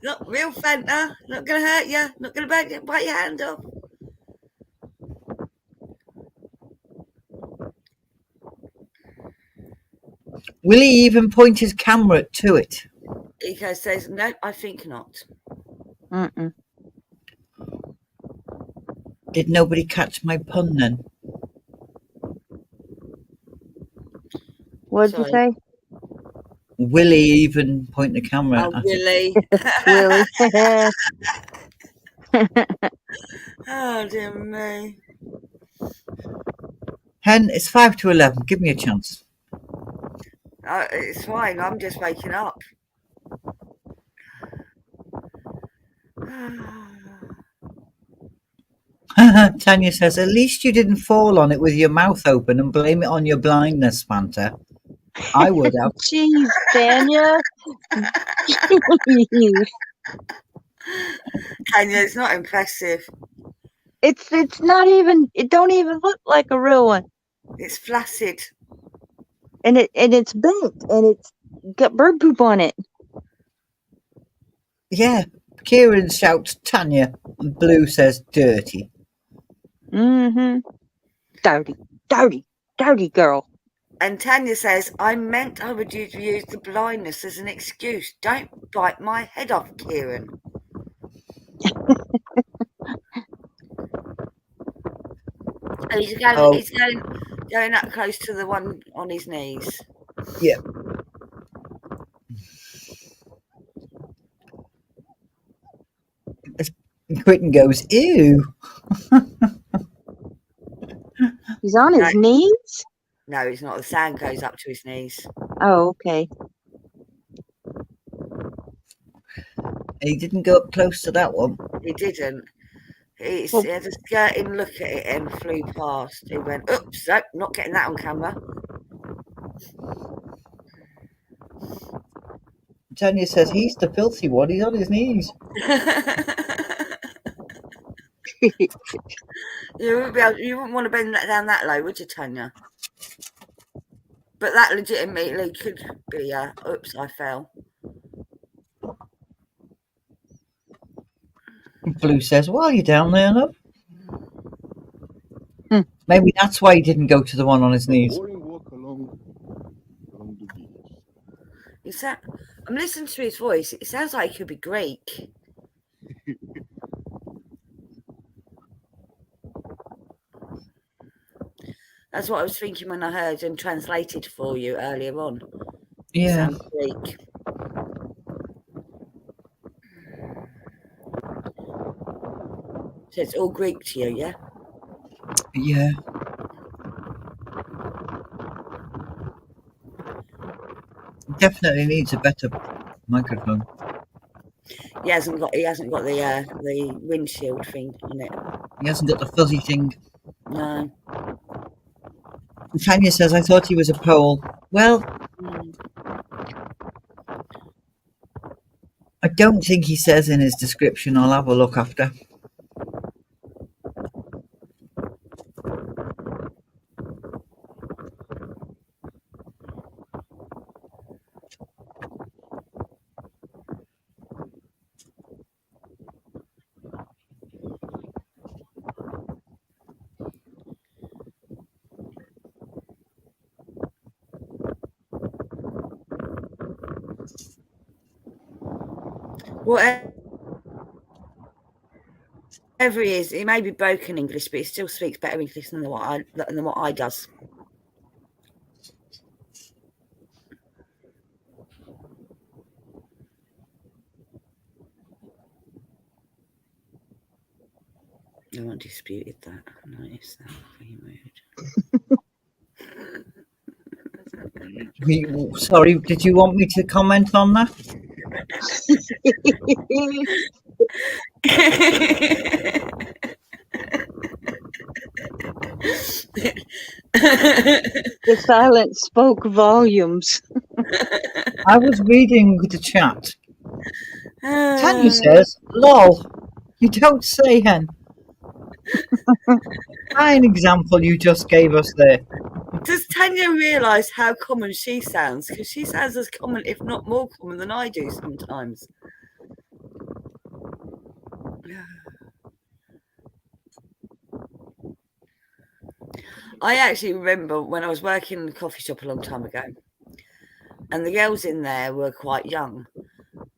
[SPEAKER 4] Not real Fanta. Not going to hurt you. Not going to bite your hand off.
[SPEAKER 1] Will he even point his camera to it?
[SPEAKER 4] Eco says, no, I think not.
[SPEAKER 1] Did nobody catch my pun then?
[SPEAKER 3] What'd you
[SPEAKER 4] Sorry.
[SPEAKER 3] say?
[SPEAKER 1] Willie even point the camera
[SPEAKER 4] Oh,
[SPEAKER 1] at it.
[SPEAKER 4] Willie.
[SPEAKER 3] Willie.
[SPEAKER 4] Oh, dear me.
[SPEAKER 1] Hen, it's 5 to 11. Give me a chance.
[SPEAKER 4] It's fine. I'm just waking up.
[SPEAKER 1] Tanya says, at least you didn't fall on it with your mouth open and blame it on your blindness, Fanta. I would have.
[SPEAKER 3] Jeez, Tanya. Jeez.
[SPEAKER 4] Tanya, it's not impressive.
[SPEAKER 3] It's not even, it don't even look like a real one.
[SPEAKER 4] It's flaccid.
[SPEAKER 3] And it's bent and it's got bird poop on it.
[SPEAKER 1] Yeah. Kieran shouts Tanya and Blue says dirty.
[SPEAKER 3] Mm-hmm. Dirty girl.
[SPEAKER 4] And Tanya says, I meant I would use the blindness as an excuse. Don't bite my head off, Kieran. He's going up close to the one on his knees.
[SPEAKER 1] Yeah. Quentin goes, ew.
[SPEAKER 3] He's on his knees?
[SPEAKER 4] No, he's not. The sand goes up to his knees.
[SPEAKER 3] Oh, okay.
[SPEAKER 1] He didn't go up close to that one.
[SPEAKER 4] He didn't. He
[SPEAKER 3] Well-
[SPEAKER 4] had a skirting look at it and flew past. He went, oops, nope, not getting that on camera.
[SPEAKER 1] Tanya says, he's the filthy one. He's on his knees.
[SPEAKER 4] You wouldn't want to bend that down that low, would you, Tanya? But that legitimately could be oops, I fell.
[SPEAKER 1] Blue says, well, you're down there, love.
[SPEAKER 3] Hmm.
[SPEAKER 1] Maybe that's why he didn't go to the one on his knees.
[SPEAKER 2] Boring walk along the beach.
[SPEAKER 4] I'm listening to his voice. It sounds like he could be Greek. That's what I was thinking when I heard and translated for you earlier on.
[SPEAKER 1] Yeah.
[SPEAKER 4] Sounds Greek. So it's all Greek to you, yeah?
[SPEAKER 1] Yeah. Definitely needs a better microphone.
[SPEAKER 4] He hasn't got the windshield thing on it.
[SPEAKER 1] He hasn't got the fuzzy thing.
[SPEAKER 4] No.
[SPEAKER 1] Tanya says, I thought he was a Pole. Well, I don't think he says in his description. I'll have a look after.
[SPEAKER 4] Whatever he is, he may be broken English, but he still speaks better English than what I does. No one disputed that. I noticed that. Very rude.
[SPEAKER 1] Sorry, did you want me to comment on that?
[SPEAKER 3] The silence spoke volumes.
[SPEAKER 1] I was reading the chat. Tanya says, lol, you don't say, hen. Fine example you just gave us there.
[SPEAKER 4] Does Tanya realise how common she sounds? Because she sounds as common, if not more common, than I do sometimes. I actually remember when I was working in a coffee shop a long time ago, and the girls in there were quite young,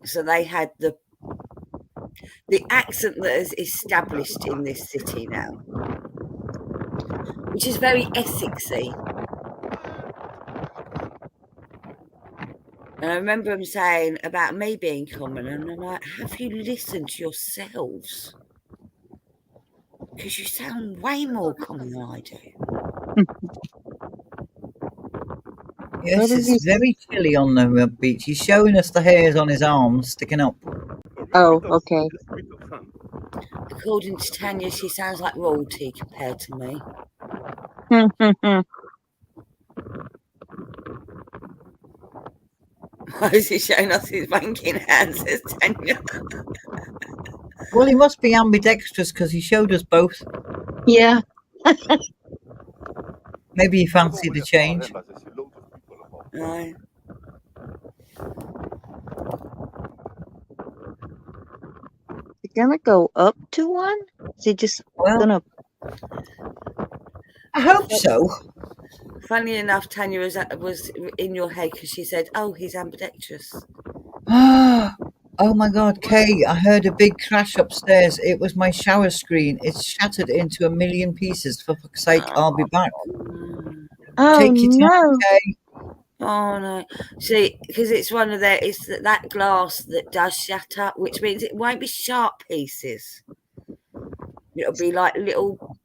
[SPEAKER 4] so they had the accent that is established in this city now, which is very Essexy. And I remember him saying about me being common, and I'm like, have you listened to yourselves? Because you sound way more common than I do.
[SPEAKER 1] Yes,
[SPEAKER 3] What is
[SPEAKER 1] it's
[SPEAKER 3] he-
[SPEAKER 1] very chilly on the beach. He's showing us the hairs on his arms sticking up.
[SPEAKER 3] Oh, okay.
[SPEAKER 2] Just a bit of sun.
[SPEAKER 4] According to Tanya, she sounds like royalty compared to me. Why is he showing us his wanking hands, says Tanya?
[SPEAKER 1] Well, he must be ambidextrous because he showed us both.
[SPEAKER 3] Yeah.
[SPEAKER 1] Maybe he fancied a change.
[SPEAKER 2] I see loads of people about.
[SPEAKER 4] No.
[SPEAKER 3] Is he gonna go up to one? Is he just
[SPEAKER 1] Well,
[SPEAKER 3] gonna?
[SPEAKER 1] I hope so.
[SPEAKER 4] Funny enough, Tanya was in your head because she said, "Oh, he's ambidextrous."
[SPEAKER 1] Oh my God, Kay, I heard a big crash upstairs. It was my shower screen. It's shattered into a million pieces. For fuck's sake, I'll be back.
[SPEAKER 4] Mm.
[SPEAKER 3] Oh
[SPEAKER 1] Take your time,
[SPEAKER 3] no!
[SPEAKER 1] Kay.
[SPEAKER 4] Oh no! See, because it's one of their, it's that glass that does shatter, which means it won't be sharp pieces. It'll be like little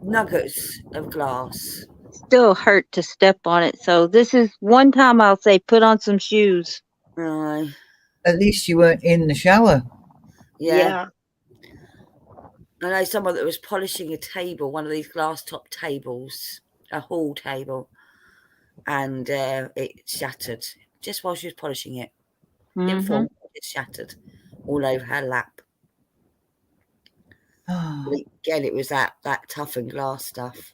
[SPEAKER 4] nuggets of glass.
[SPEAKER 3] Still hurt to step on it. So this is one time I'll say put on some shoes.
[SPEAKER 4] Right?
[SPEAKER 1] At least you weren't in the shower.
[SPEAKER 4] Yeah. I know someone that was polishing a table, one of these glass top tables, a hall table, and it shattered just while she was polishing it. Didn't
[SPEAKER 3] Mhm.
[SPEAKER 4] fall, it shattered all over her lap. But again, it was that toughened glass stuff.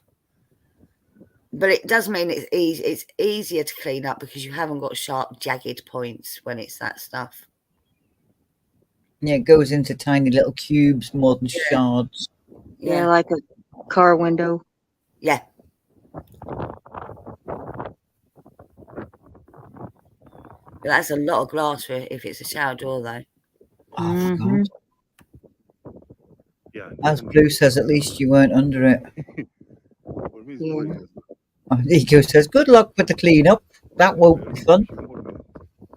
[SPEAKER 4] But it does mean it's easy. It's easier to clean up because you haven't got sharp, jagged points when it's that stuff.
[SPEAKER 1] Yeah, it goes into tiny little cubes more than shards.
[SPEAKER 3] Yeah, like a car window.
[SPEAKER 4] Yeah. But that's a lot of glass for if it's a shower door, though.
[SPEAKER 1] Oh, for
[SPEAKER 3] Mhm.
[SPEAKER 1] God.
[SPEAKER 2] Yeah.
[SPEAKER 1] As Blue says, at least you weren't under it.
[SPEAKER 2] For me, it's
[SPEAKER 3] Yeah.
[SPEAKER 2] boring.
[SPEAKER 1] Nico says, good luck with the cleanup. That won't be fun.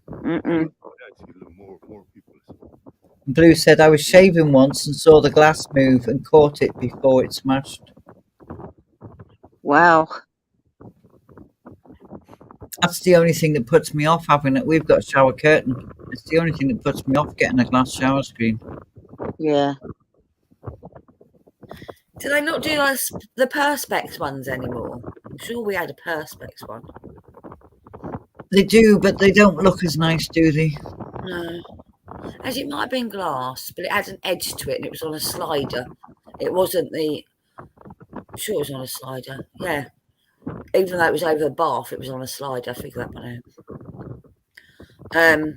[SPEAKER 3] Mm-mm.
[SPEAKER 2] I see more people.
[SPEAKER 1] Blue said, I was shaving once and saw the glass move and caught it before it smashed.
[SPEAKER 3] Wow.
[SPEAKER 1] That's the only thing that puts me off having it. We've got a shower curtain. It's the only thing that puts me off getting a glass shower screen.
[SPEAKER 3] Yeah.
[SPEAKER 4] Do they not do the Perspex ones anymore? I'm sure we had a Perspex one.
[SPEAKER 1] They do, but they don't look as nice, do they?
[SPEAKER 4] No. As it might have been glass, but it had an edge to it and it was on a slider. It wasn't I'm sure it was on a slider. Yeah. Even though it was over the bath, it was on a slider. I figured that one out.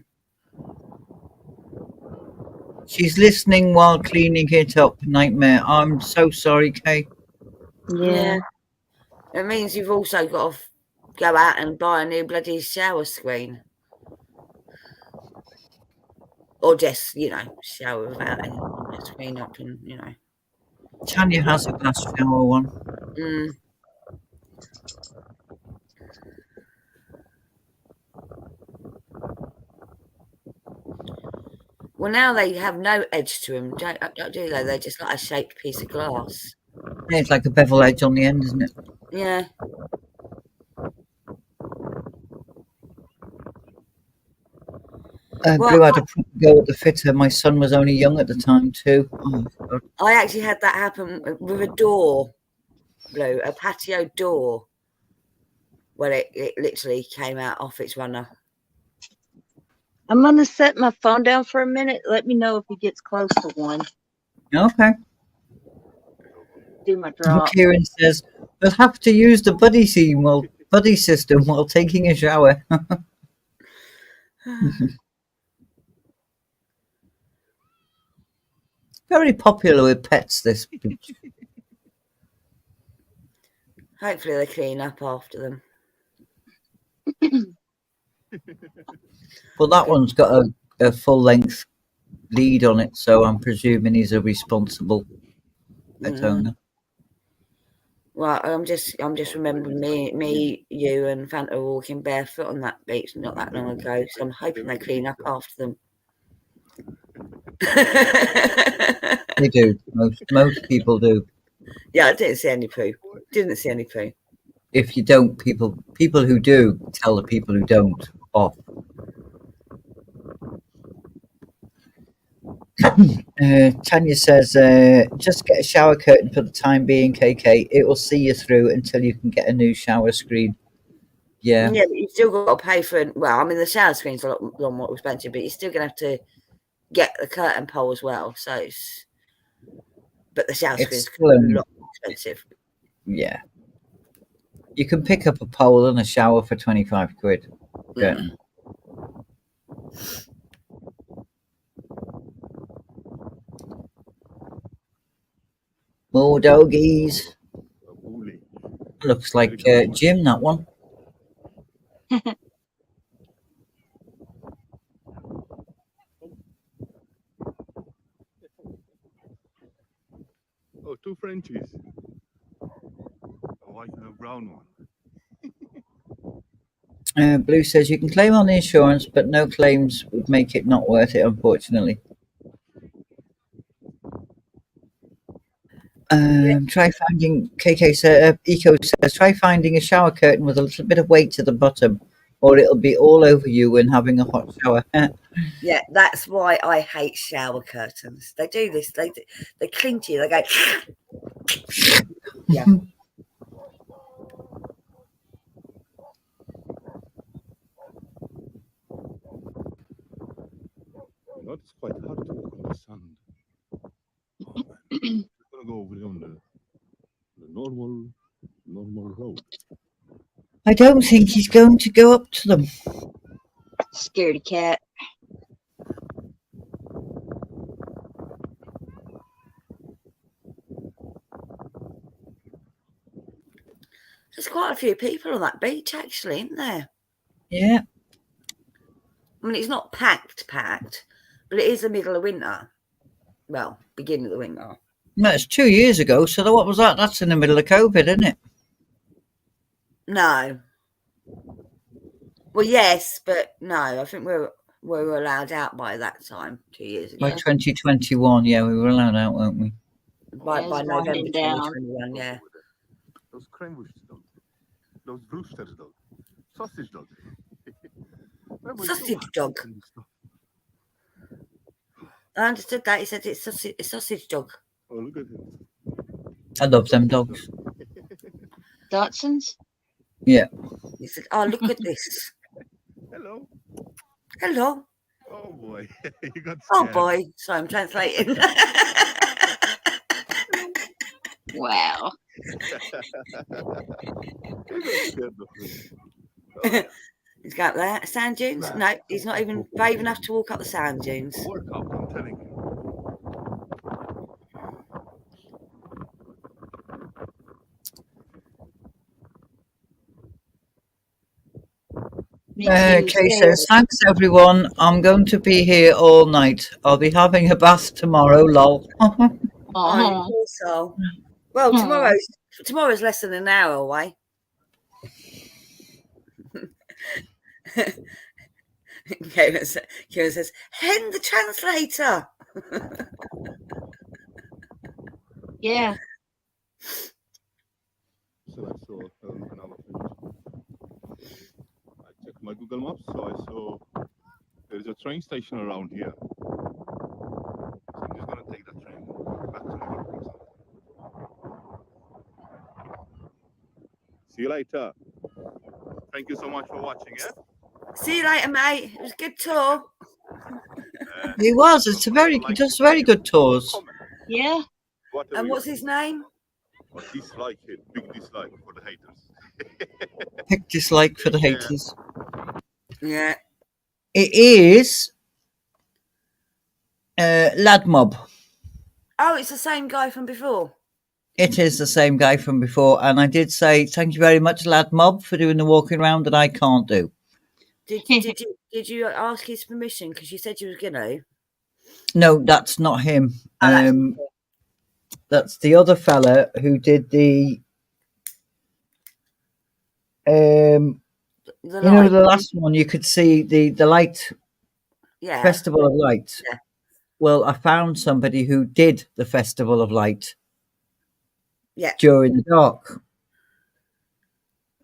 [SPEAKER 1] She's listening while cleaning it up. Nightmare. I'm so sorry, Kay.
[SPEAKER 3] Yeah.
[SPEAKER 4] It means you've also got to go out and buy a new bloody shower screen. Or just, shower without any screen up and,
[SPEAKER 1] Tanya has a glass shower one.
[SPEAKER 4] Mm. Well, now they have no edge to them, don't do they? They're just like a shaped piece of glass.
[SPEAKER 1] Yeah, it's like a bevel edge on the end, isn't it?
[SPEAKER 4] Yeah.
[SPEAKER 1] Blue had a proper go at the fitter. My son was only young at the time too. Oh, God.
[SPEAKER 4] I actually had that happen with a door, Blue, a patio door, where it literally came out off its runner.
[SPEAKER 3] I'm gonna set my phone down for a minute. Let me know if he gets close to one.
[SPEAKER 1] Okay.
[SPEAKER 3] Do my drop.
[SPEAKER 1] Kieran says, we'll have to use the buddy system while taking a shower. Very popular with pets, this beach.
[SPEAKER 4] Hopefully they clean up after them.
[SPEAKER 1] Well, that one's got a full length lead on it, so I'm presuming he's a responsible pet
[SPEAKER 4] Mhm.
[SPEAKER 1] owner.
[SPEAKER 4] Well, I'm just remembering me, you, and Fanta walking barefoot on that beach not that long ago. So I'm hoping they clean up after them.
[SPEAKER 1] They do. Most people do.
[SPEAKER 4] Yeah, I didn't see any poo. Didn't see any poo.
[SPEAKER 1] If you don't, people who do tell the people who don't off. Tanya says, just get a shower curtain for the time being, KK. It will see you through until you can get a new shower screen. Yeah.
[SPEAKER 4] Yeah, but you still got to pay for it. Well, I mean, the shower screen's a lot more expensive, but you're still going to have to get the curtain pole as well. So, but the shower
[SPEAKER 1] It's
[SPEAKER 4] screen's
[SPEAKER 1] still
[SPEAKER 4] a lot more expensive.
[SPEAKER 1] Yeah. You can pick up a pole and a shower for 25 quid. Curtain. More doggies.
[SPEAKER 2] Bully.
[SPEAKER 1] Looks like Jim, that one.
[SPEAKER 2] Oh, two Frenchies. A white and a brown one.
[SPEAKER 1] Blue says you can claim on the insurance, but no claims would make it not worth it, unfortunately. Try finding KK says, Eco says try finding a shower curtain with a little bit of weight to the bottom, or it'll be all over you when having a hot shower.
[SPEAKER 4] Yeah, that's why I hate shower curtains. They do this. They cling to you. They go. Yeah.
[SPEAKER 2] You know, it's quite hard to walk on the sand. Oh, man. We're gonna go over on the normal road.
[SPEAKER 1] I don't think he's going to go up to them.
[SPEAKER 3] Scaredy cat.
[SPEAKER 4] There's quite a few people on that beach, actually, isn't there?
[SPEAKER 1] Yeah.
[SPEAKER 4] I mean, it's not packed, but it is the middle of winter. Well, beginning of the winter.
[SPEAKER 1] No, it's 2 years ago. So what was that? That's in the middle of COVID, isn't it?
[SPEAKER 4] No. Well, yes, but no. I think we were allowed out by that time 2 years ago.
[SPEAKER 1] By 2021, yeah, we were allowed out, weren't we?
[SPEAKER 4] By November 2021, yeah.
[SPEAKER 2] Those Kremwurst dogs. Those roosters dogs. Sausage dogs.
[SPEAKER 4] Sausage dog. I understood that. He said it's sausage dog.
[SPEAKER 2] Oh, look at him.
[SPEAKER 1] I love them dogs.
[SPEAKER 3] Dachshunds?
[SPEAKER 1] Yeah.
[SPEAKER 4] He said, "Oh, look at this.
[SPEAKER 2] Hello.
[SPEAKER 4] Hello.
[SPEAKER 2] Oh boy. You got
[SPEAKER 4] Oh
[SPEAKER 2] scared.
[SPEAKER 4] boy." Sorry, I'm translating.
[SPEAKER 3] Wow.
[SPEAKER 2] You got scared of him. Oh, yeah.
[SPEAKER 4] He's got there. Sand dunes? No, he's not even brave enough to walk up the sand dunes.
[SPEAKER 2] Workout, I'm telling you.
[SPEAKER 1] Kay says, thanks everyone. I'm going to be here all night. I'll be having a bath tomorrow, lol.
[SPEAKER 4] Oh, poor soul. Well, tomorrow's less than an hour away. Kieran says, "Hen the translator."
[SPEAKER 3] Yeah.
[SPEAKER 2] So I saw an elephant. I checked my Google Maps, so I saw there is a train station around here. So I'm just gonna take that train back to Liverpool. See you later. Thank you so much for watching, yeah?
[SPEAKER 4] See you later, mate. It was a good tour.
[SPEAKER 1] He was. It's just very good tours.
[SPEAKER 3] Yeah.
[SPEAKER 4] And what's his name?
[SPEAKER 2] Or dislike it, big dislike for the haters.
[SPEAKER 1] Big dislike for the
[SPEAKER 2] Yeah.
[SPEAKER 1] haters.
[SPEAKER 4] Yeah.
[SPEAKER 1] It is Lad Mob.
[SPEAKER 4] Oh, it's the same guy from before.
[SPEAKER 1] It is the same guy from before, and I did say thank you very much, Lad Mob, for doing the walking around that I can't do.
[SPEAKER 4] Did you ask his permission? Because you said you was gonna.
[SPEAKER 1] No, that's not him.
[SPEAKER 4] Oh, that's not him.
[SPEAKER 1] That's the other fella who did the
[SPEAKER 4] The light.
[SPEAKER 1] the last one. You could see the light
[SPEAKER 4] Yeah.
[SPEAKER 1] Festival of Light.
[SPEAKER 4] Yeah.
[SPEAKER 1] Well, I found somebody who did the Festival of Light.
[SPEAKER 4] Yeah.
[SPEAKER 1] During the dark.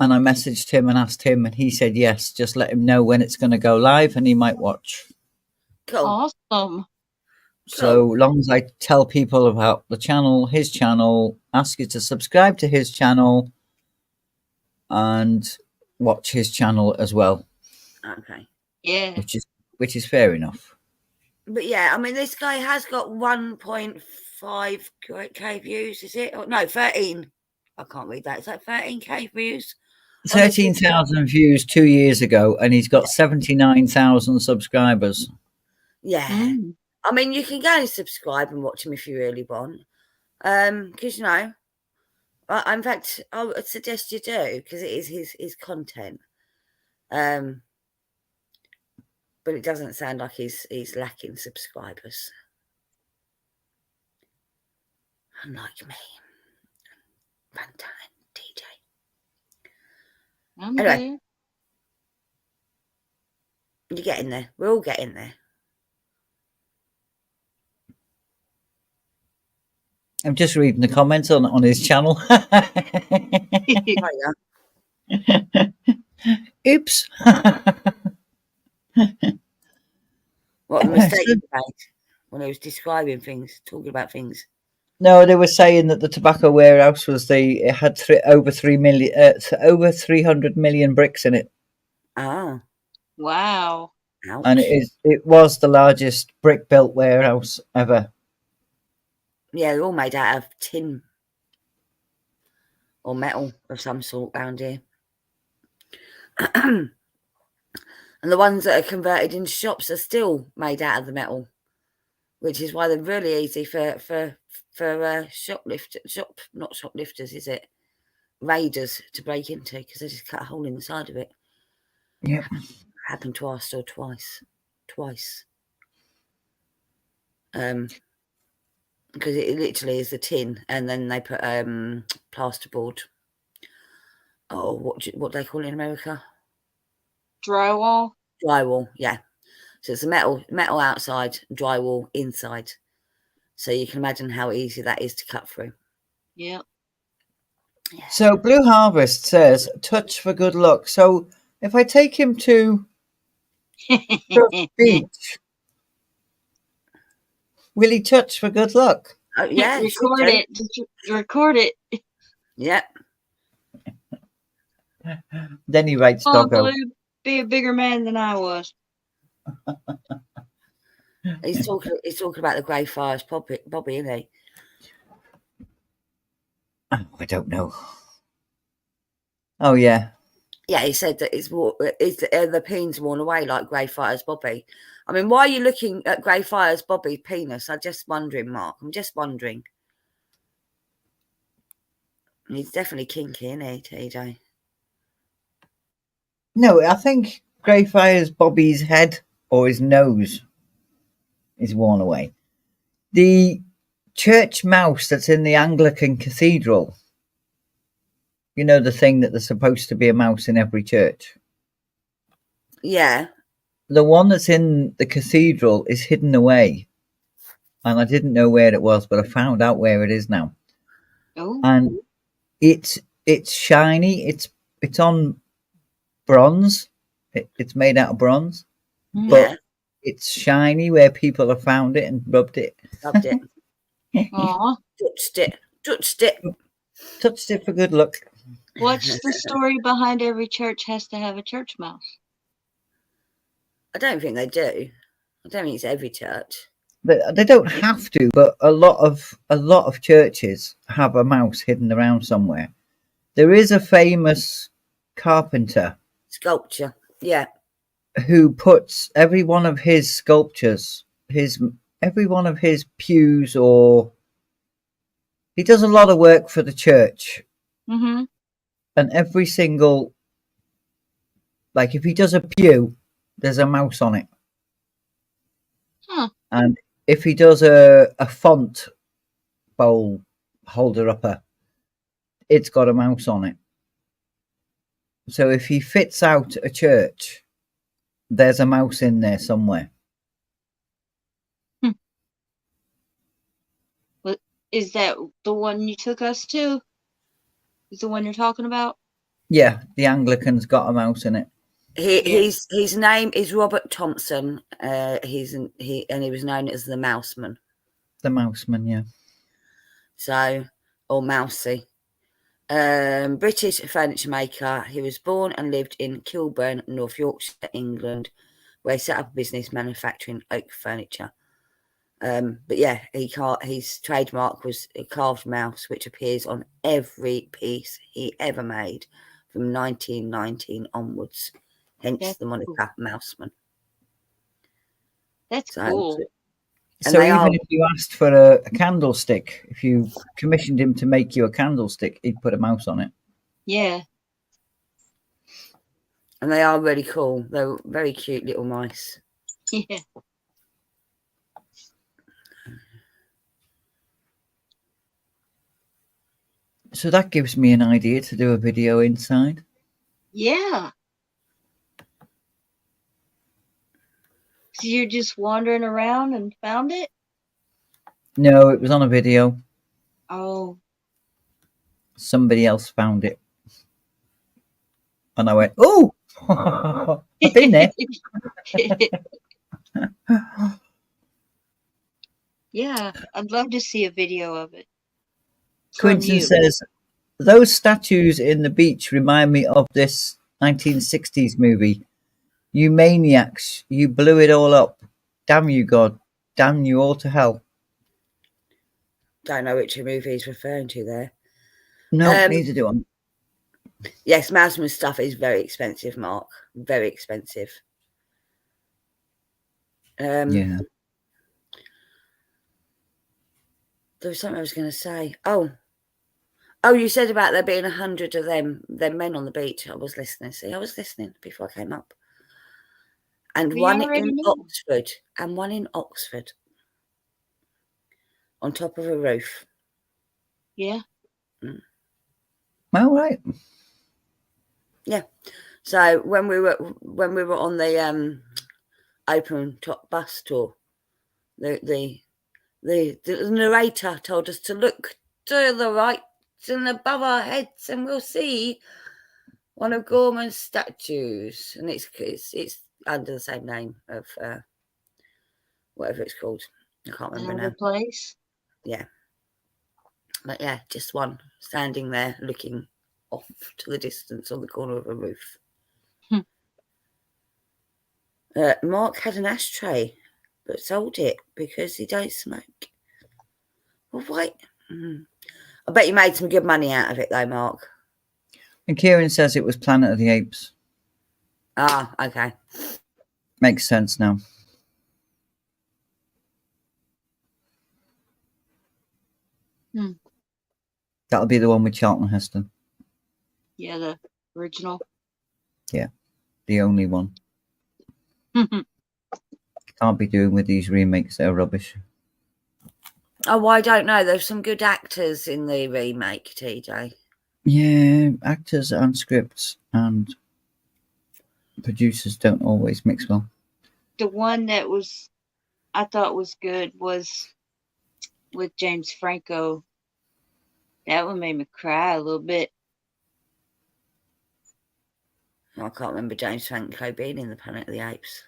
[SPEAKER 1] And I messaged him and asked him, and he said yes. Just let him know when it's going to go live, and he might watch.
[SPEAKER 4] Cool.
[SPEAKER 5] Awesome.
[SPEAKER 1] So long as I tell people about the channel, his channel, ask you to subscribe to his channel, and watch his channel as well,
[SPEAKER 4] Okay.
[SPEAKER 5] Yeah.
[SPEAKER 1] which is fair enough.
[SPEAKER 4] But yeah, I mean, this guy has got 1.5k views, is it? Or, no, 13. I can't read that. Is that 13k views?
[SPEAKER 1] 13,000 views 2 years ago, and he's got 79,000 subscribers.
[SPEAKER 4] Yeah.
[SPEAKER 5] Mm.
[SPEAKER 4] I mean, you can go and subscribe and watch him if you really want. Because, you know, in fact, I would suggest you do, because it is his content. But it doesn't sound like he's lacking subscribers. Unlike me. Valentine, DJ.
[SPEAKER 5] I'm
[SPEAKER 4] Anyway.
[SPEAKER 5] good.
[SPEAKER 4] You're getting there. We're all getting there.
[SPEAKER 1] I'm just reading the comments on his channel. Oops.
[SPEAKER 4] What a mistake he made when he was describing things, talking about things.
[SPEAKER 1] No, they were saying that the tobacco warehouse it had over 300 million bricks in it,
[SPEAKER 4] Oh,
[SPEAKER 5] Wow.
[SPEAKER 4] ouch.
[SPEAKER 1] and it was the largest brick built warehouse ever.
[SPEAKER 4] Yeah, they're all made out of tin or metal of some sort around here. And the ones that are converted into shops are still made out of the metal, which is why they're really easy for not shoplifters, is it? Raiders to break into, because they just cut a hole in the side of it.
[SPEAKER 1] Yeah.
[SPEAKER 4] Happened to our store twice. Because it literally is the tin, and then they put plasterboard. Oh, what do they call it in America?
[SPEAKER 5] Drywall.
[SPEAKER 4] Drywall, yeah. So it's a metal outside, drywall inside. So you can imagine how easy that is to cut through.
[SPEAKER 5] Yep.
[SPEAKER 4] Yeah.
[SPEAKER 1] So Blue Harvest says touch for good luck. So if I take him to the beach, will he touch for good luck?
[SPEAKER 4] Oh, yeah.
[SPEAKER 5] Record it. Record it.
[SPEAKER 4] Yeah.
[SPEAKER 1] Then he writes
[SPEAKER 5] Oh,
[SPEAKER 1] doggo.
[SPEAKER 5] Blue, be a bigger man than I was.
[SPEAKER 4] He's talking about the Grey Friars Bobby, isn't he?
[SPEAKER 1] Oh, I don't know. Oh yeah.
[SPEAKER 4] Yeah, he said that the peen's worn away like Grey Friars Bobby. I mean, why are you looking at Grey Friars Bobby's penis? I'm just wondering, Mark. I'm just wondering. He's definitely kinky, isn't he, TJ?
[SPEAKER 1] No, I think Greyfriars Bobby's head or his nose is worn away. The church mouse that's in the Anglican cathedral, you know, the thing that there's supposed to be a mouse in every church.
[SPEAKER 4] Yeah.
[SPEAKER 1] The one that's in the cathedral is hidden away, and I didn't know where it was, but I found out where it is now.
[SPEAKER 5] Oh.
[SPEAKER 1] And it's shiny. It's on bronze. It's made out of bronze, but it's shiny where people have found it and rubbed it.
[SPEAKER 4] Loved it.
[SPEAKER 5] Aw.
[SPEAKER 4] Touched it.
[SPEAKER 1] Touched it for good luck.
[SPEAKER 5] What's the story behind every church has to have a church mouse?
[SPEAKER 4] I don't think they do. I don't think it's every church.
[SPEAKER 1] They don't have to, but a lot of churches have a mouse hidden around somewhere. There is a famous carpenter
[SPEAKER 4] Sculpture. Yeah.
[SPEAKER 1] who puts every one of his sculptures, every one of his pews, or he does a lot of work for the church.
[SPEAKER 5] Mm-hmm.
[SPEAKER 1] And every single, like if he does a pew, there's a mouse on it.
[SPEAKER 5] Huh.
[SPEAKER 1] And if he does a font bowl holder upper, it's got a mouse on it. So if he fits out a church, there's a mouse in there somewhere.
[SPEAKER 5] Is that the one you took us to? Is the one you're talking about?
[SPEAKER 1] Yeah, the Anglican's got a mouse in it.
[SPEAKER 4] His name is Robert Thompson. He was known as the Mouseman.
[SPEAKER 1] The Mouseman, yeah.
[SPEAKER 4] So, or Mousy. British furniture maker. He was born and lived in Kilburn, North Yorkshire, England, where he set up a business manufacturing oak furniture. But yeah, his trademark was a carved mouse, which appears on every piece he ever made from 1919 onwards. Hence
[SPEAKER 5] That's
[SPEAKER 4] the moniker
[SPEAKER 5] cool.
[SPEAKER 4] Mouseman.
[SPEAKER 5] That's
[SPEAKER 4] So,
[SPEAKER 5] cool.
[SPEAKER 1] So even if you asked for a candlestick, if you commissioned him to make you a candlestick, he'd put a mouse on it.
[SPEAKER 5] Yeah.
[SPEAKER 4] And they are really cool. They're very cute little mice.
[SPEAKER 5] Yeah.
[SPEAKER 1] So that gives me an idea to do a video inside.
[SPEAKER 5] Yeah. So you're just wandering around and found it?
[SPEAKER 1] No, it was on a video.
[SPEAKER 5] Oh.
[SPEAKER 1] Somebody else found it. And I went, oh, I've been there.
[SPEAKER 5] Yeah, I'd love to see a video of it. From
[SPEAKER 1] Quinton
[SPEAKER 5] you.
[SPEAKER 1] says, those statues in the beach remind me of this 1960s movie. You maniacs, you blew it all up. Damn you, God. Damn you all to hell.
[SPEAKER 4] Don't know which movie he's referring to there.
[SPEAKER 1] No, neither do I.
[SPEAKER 4] Yes, Mouseman stuff is very expensive, Mark. Very expensive.
[SPEAKER 1] Yeah.
[SPEAKER 4] There was something I was going to say. Oh, you said about there being 100 of them men on the beach. I was listening. See, I was listening before I came up. And
[SPEAKER 5] We
[SPEAKER 4] one
[SPEAKER 5] already
[SPEAKER 4] in
[SPEAKER 5] knew.
[SPEAKER 4] Oxford. And one in Oxford. On top of a roof.
[SPEAKER 5] Yeah.
[SPEAKER 1] All right.
[SPEAKER 4] Yeah. So when we were on the open top bus tour, the narrator told us to look to the right and above our heads, and we'll see one of Gorman's statues, and it's under the same name of whatever it's called. I can't remember
[SPEAKER 5] Another
[SPEAKER 4] now.
[SPEAKER 5] place.
[SPEAKER 4] Yeah, but yeah, just one standing there looking off to the distance on the corner of a roof. Mark had an ashtray, but sold it because he don't smoke. Well, why? I bet you made some good money out of it, though, Mark.
[SPEAKER 1] And Kieran says it was Planet of the Apes.
[SPEAKER 4] Ah, okay.
[SPEAKER 1] Makes sense now. That'll be the one with Charlton Heston.
[SPEAKER 5] Yeah, the original.
[SPEAKER 1] Yeah, the only one. Can't be doing with these remakes. They're rubbish.
[SPEAKER 4] Oh, I don't know. There's some good actors in the remake, TJ.
[SPEAKER 1] Yeah, actors and scripts and producers don't always mix well.
[SPEAKER 5] The one that I thought was good was with James Franco. That one made me cry a little bit.
[SPEAKER 4] I can't remember James Franco being in the Planet of the Apes.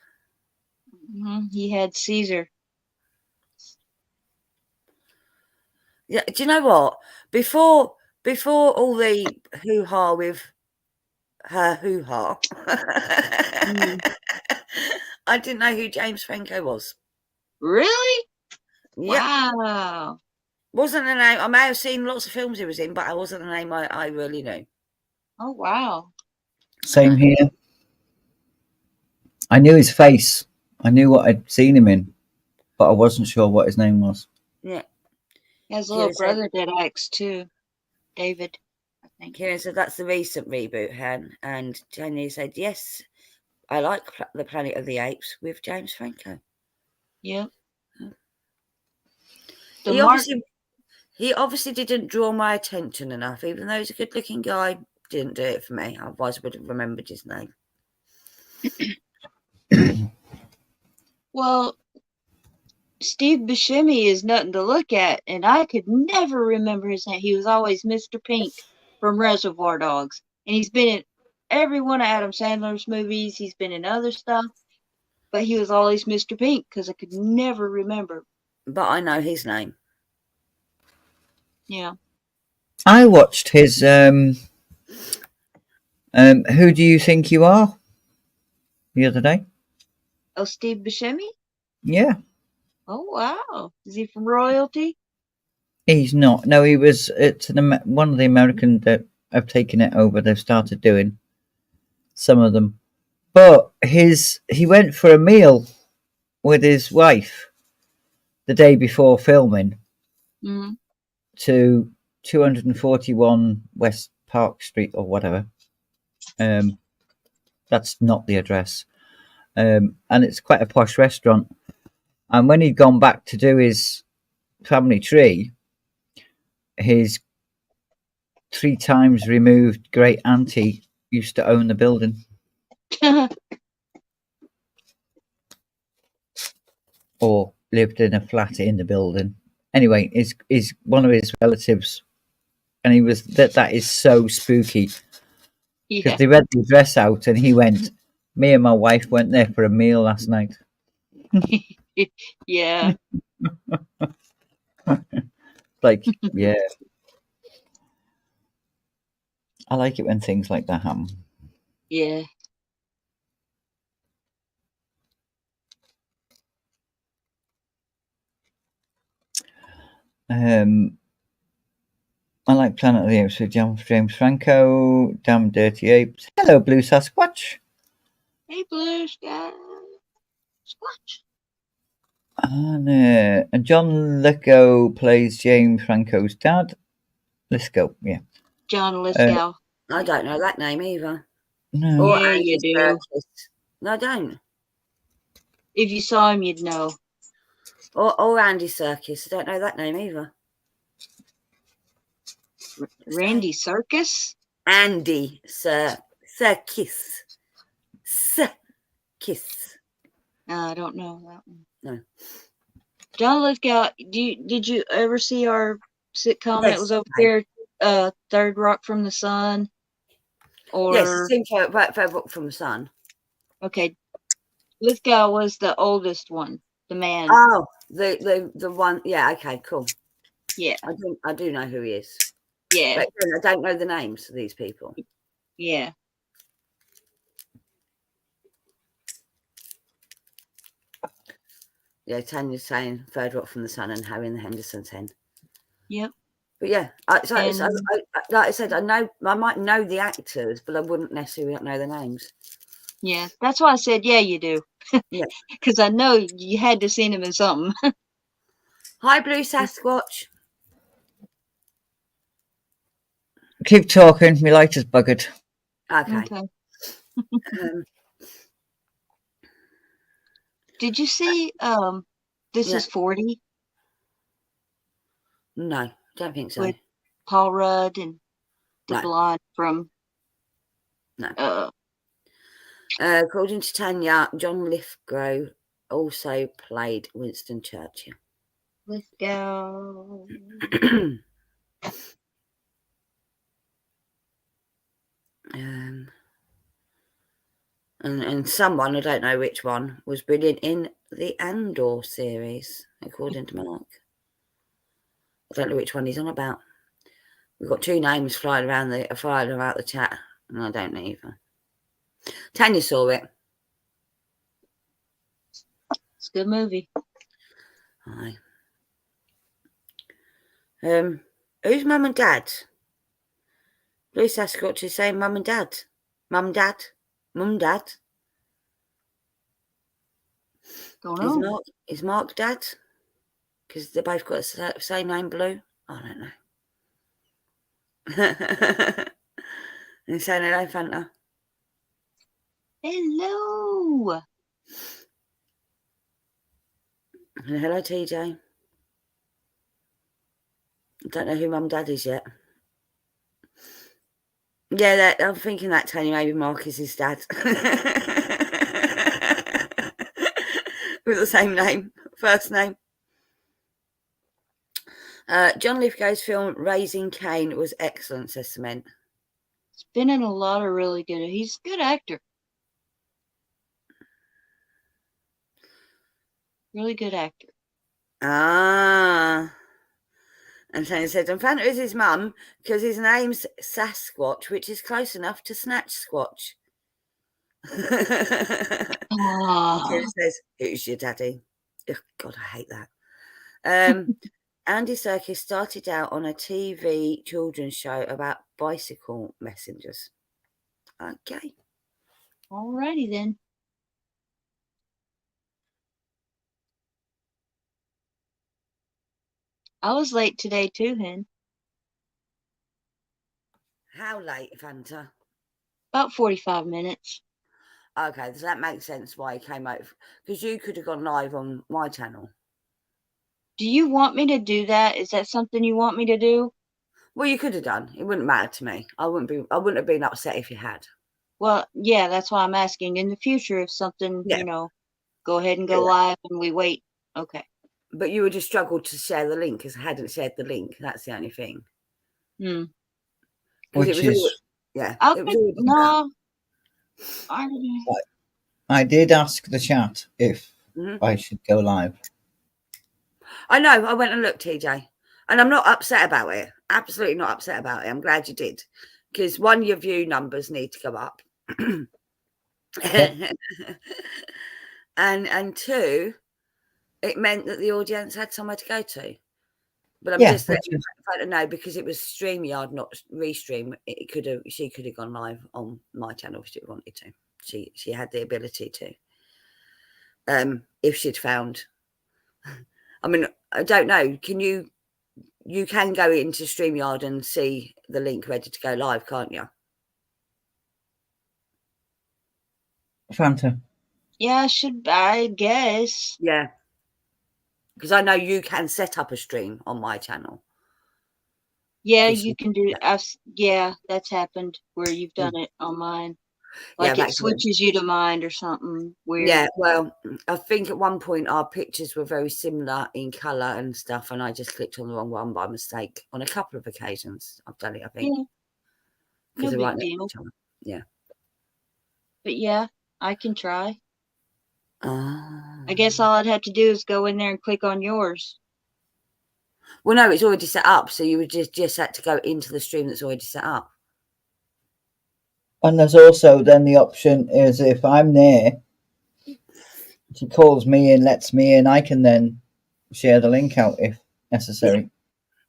[SPEAKER 5] He had Caesar.
[SPEAKER 4] Yeah, do you know what? Before all the hoo-ha with her hoo-ha, I didn't know who James Franco was.
[SPEAKER 5] Really?
[SPEAKER 4] Yeah.
[SPEAKER 5] Wow.
[SPEAKER 4] Wasn't a name. I may have seen lots of films he was in, but I wasn't a name I really knew.
[SPEAKER 5] Oh, wow.
[SPEAKER 1] Same here. I knew his face. I knew what I'd seen him in, but I wasn't sure what his name was.
[SPEAKER 4] Yeah.
[SPEAKER 5] He has a little
[SPEAKER 4] Yes,
[SPEAKER 5] brother that acts too. David, I think.
[SPEAKER 4] Kieran said that's the recent reboot, Han. And Jenny said, yes, I like the Planet of the Apes with James Franco.
[SPEAKER 5] Yep. the
[SPEAKER 4] He obviously didn't draw my attention enough, even though he's a good-looking guy. Didn't do it for me. Otherwise, I would have remembered his name.
[SPEAKER 5] Well, Steve Buscemi is nothing to look at, and I could never remember his name. He was always Mr. Pink from Reservoir Dogs, and he's been in every one of Adam Sandler's movies. He's been in other stuff, but he was always Mr. Pink because I could never remember.
[SPEAKER 4] But I know his name.
[SPEAKER 5] Yeah.
[SPEAKER 1] I watched his Who Do You Think You Are the other day.
[SPEAKER 5] Oh, Steve Buscemi?
[SPEAKER 1] Yeah.
[SPEAKER 5] Oh, wow. Is he from royalty?
[SPEAKER 1] He's not. No, he was. It's one of the Americans that have taken it over. They've started doing some of them. But he went for a meal with his wife the day before filming
[SPEAKER 5] Mm-hmm.
[SPEAKER 1] to 241 West Park Street or whatever. That's not the address. And it's quite a posh restaurant. And when he'd gone back to do his family tree, his 3 times removed great auntie used to own the building. Or lived in a flat in the building. Anyway, is one of his relatives, and he was that is so spooky because
[SPEAKER 5] Yeah.
[SPEAKER 1] they read the address out, and he went. Me and my wife went there for a meal last night.
[SPEAKER 5] Yeah.
[SPEAKER 1] Like, yeah, I like it when things like that happen.
[SPEAKER 5] Yeah.
[SPEAKER 1] I like Planet of the Apes with James Franco. Damn Dirty Apes. Hello, Blue Sasquatch.
[SPEAKER 5] Hey, Blue Sky. Squatch.
[SPEAKER 1] And John Lithgow plays James Franco's dad. Lithgow, yeah.
[SPEAKER 5] John Lithgow.
[SPEAKER 4] I don't know that name either.
[SPEAKER 1] No.
[SPEAKER 4] Or
[SPEAKER 5] Yeah,
[SPEAKER 4] Andy
[SPEAKER 5] you do.
[SPEAKER 4] Serkis. No, I don't.
[SPEAKER 5] If you saw him, you'd know.
[SPEAKER 4] Or Andy Serkis. I don't know that name either.
[SPEAKER 5] Randy Serkis?
[SPEAKER 4] Andy Serkis. Serkis.
[SPEAKER 5] I don't know that one.
[SPEAKER 4] No.
[SPEAKER 5] John Lithgow, did you ever see our sitcom
[SPEAKER 4] Yes,
[SPEAKER 5] that was over
[SPEAKER 4] I-
[SPEAKER 5] here, Third Rock from the Sun? Or
[SPEAKER 4] Yes, it seems Third Rock from the Sun.
[SPEAKER 5] okay, Lithgow was the oldest one, the man.
[SPEAKER 4] Oh, the one. Yeah. Okay. Cool.
[SPEAKER 5] Yeah,
[SPEAKER 4] I do know who he is.
[SPEAKER 5] yeah,
[SPEAKER 4] But again, I don't know the names of these people.
[SPEAKER 5] yeah.
[SPEAKER 4] Yeah, Tanya's saying Third Rock from the Sun and Harry and the Hendersons hen.
[SPEAKER 5] Yep.
[SPEAKER 4] But yeah, like I said, I might know the actors, but I wouldn't necessarily know the names.
[SPEAKER 5] Yeah, that's why I said, yeah, you do.
[SPEAKER 4] Yeah.
[SPEAKER 5] Because I know you had to seen him in something.
[SPEAKER 4] Hi, Blue Sasquatch.
[SPEAKER 1] Keep talking. My light is buggered.
[SPEAKER 4] Okay. Um,
[SPEAKER 5] Did you see This
[SPEAKER 4] Yeah.
[SPEAKER 5] is 40
[SPEAKER 4] no, don't think so.
[SPEAKER 5] with Paul Rudd and the
[SPEAKER 4] No.
[SPEAKER 5] blonde from
[SPEAKER 4] No. According to Tanya, John Lithgow also played Winston Churchill.
[SPEAKER 5] Let's go.
[SPEAKER 4] And someone, I don't know which one, was brilliant in the Andor series, according to Mark. I don't know which one he's on about. We've got 2 names flying around the chat, and I don't know either. Tanya saw it.
[SPEAKER 5] It's a good movie.
[SPEAKER 4] Hi. Who's mum and dad? Blue Sasquatch is saying mum and dad. Mum, dad. Mum, dad.
[SPEAKER 5] Don't know.
[SPEAKER 4] Is Mark dad? Because they both got the same name, Blue. I don't know. And saying hello, Fanta.
[SPEAKER 5] Hello.
[SPEAKER 4] And hello, TJ. Don't know who Mum Dad is yet. Yeah, I'm thinking that, Tony, maybe Mark is his dad. With the same name, first name. John Lithgow's film Raising Cain was excellent, says Cement.
[SPEAKER 5] He's been in a lot of really good. He's a good actor. Really good actor.
[SPEAKER 4] Ah. And Tony said, and Fanta is his mum because his name's Sasquatch, which is close enough to Snatch Squatch.
[SPEAKER 5] Oh.
[SPEAKER 4] Says, who's your daddy? Oh, God, I hate that. Andy Serkis started out on a TV children's show about bicycle messengers. Okay.
[SPEAKER 5] Alrighty then. I was late today too, Hen.
[SPEAKER 4] How late, Fanta?
[SPEAKER 5] About 45 minutes.
[SPEAKER 4] Okay, does that make sense why he came over? Because you could have gone live on my channel.
[SPEAKER 5] Do you want me to do that? Is that something you want me to do?
[SPEAKER 4] Well, you could have done. It wouldn't matter to me. I wouldn't have been upset if you had.
[SPEAKER 5] Well, yeah, that's why I'm asking. In the future, if something,
[SPEAKER 4] Yeah.
[SPEAKER 5] you know, go ahead and go live and we wait. Okay.
[SPEAKER 4] But you would have struggled to share the link because I hadn't shared the link. That's the only thing.
[SPEAKER 1] Which is,
[SPEAKER 5] No.
[SPEAKER 1] I did ask the chat if
[SPEAKER 4] Mhm.
[SPEAKER 1] I should go live.
[SPEAKER 4] I know. I went and looked, TJ, and I'm not upset about it. Absolutely not upset about it. I'm glad you did, because one, your view numbers need to go up, and two, it meant that the audience had somewhere to go to. But I'm just letting you know, because it was StreamYard, not Restream. She could have gone live on my channel if she wanted to. She had the ability to. If she'd found. I mean, I don't know. You can go into StreamYard and see the link ready to go live, can't you?
[SPEAKER 1] Fanta.
[SPEAKER 5] Yeah, I guess.
[SPEAKER 4] Yeah. Because I know you can set up a stream on my channel.
[SPEAKER 5] Yeah, you can do. Yeah, that's happened where you've done it on mine. Like it switches you to mine or something weird.
[SPEAKER 4] Yeah, well, I think at one point our pictures were very similar in colour and stuff, and I just clicked on the wrong one by mistake on a couple of occasions. I've done it, I think.
[SPEAKER 5] Yeah. No big deal.
[SPEAKER 4] Yeah.
[SPEAKER 5] But yeah, I can try.
[SPEAKER 4] I
[SPEAKER 5] guess all I'd have to do is go in there and click on yours.
[SPEAKER 4] Well, no, it's already set up, so you would just had to go into the stream that's already set up.
[SPEAKER 1] And there's also then the option is if I'm there, she calls me and lets me in, I can then share the link out if necessary.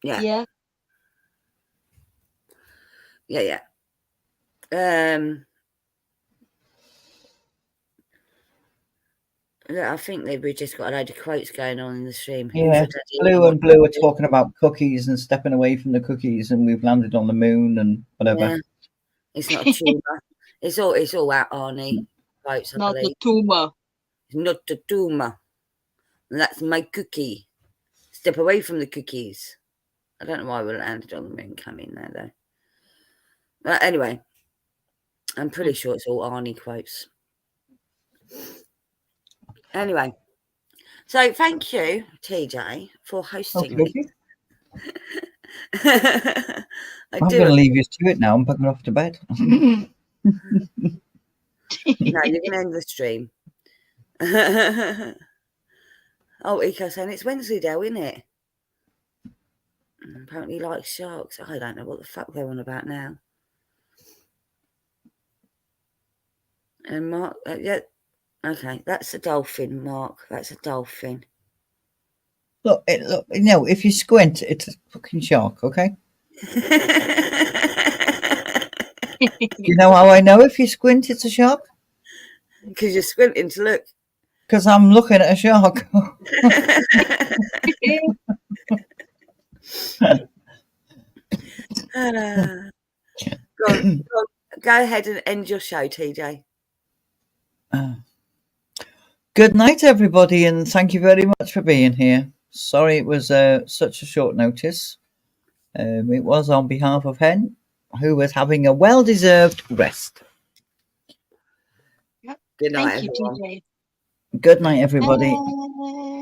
[SPEAKER 4] Yeah. Yeah, I think we've just got a load of quotes going on in the stream.
[SPEAKER 1] Yeah, Blue and Blue are talking about cookies and stepping away from the cookies, and we've landed on the moon and whatever.
[SPEAKER 4] Yeah. It's not a tumour. It's all out Arnie quotes.
[SPEAKER 5] Not the tumour.
[SPEAKER 4] It's not the tumour. That's my cookie. Step away from the cookies. I don't know why we landed on the moon. Come in there though. But anyway, I'm pretty sure it's all Arnie quotes. Anyway, so thank you, TJ, for hosting me.
[SPEAKER 1] I'm going to leave you to it now. I'm packing off to bed.
[SPEAKER 4] No, you're going to end the stream. Oh, Eco saying it's Wensleydale, isn't it? Apparently he likes sharks. I don't know what the fuck they're on about now. And Mark, yeah. Okay, that's a dolphin, Mark. That's a dolphin.
[SPEAKER 1] Look, if you squint, it's a fucking shark, okay? You know how I know if you squint, it's a shark?
[SPEAKER 4] Because you're squinting to look.
[SPEAKER 1] Because I'm looking at a shark.
[SPEAKER 4] Go ahead and end your show, TJ.
[SPEAKER 1] Good night, everybody, and thank you very much for being here. Sorry it was such a short notice. It was on behalf of Hen, who was having a well-deserved rest.
[SPEAKER 4] Good night,
[SPEAKER 5] Thank you,
[SPEAKER 4] everyone.
[SPEAKER 5] TJ.
[SPEAKER 1] Good night, everybody.
[SPEAKER 5] Bye.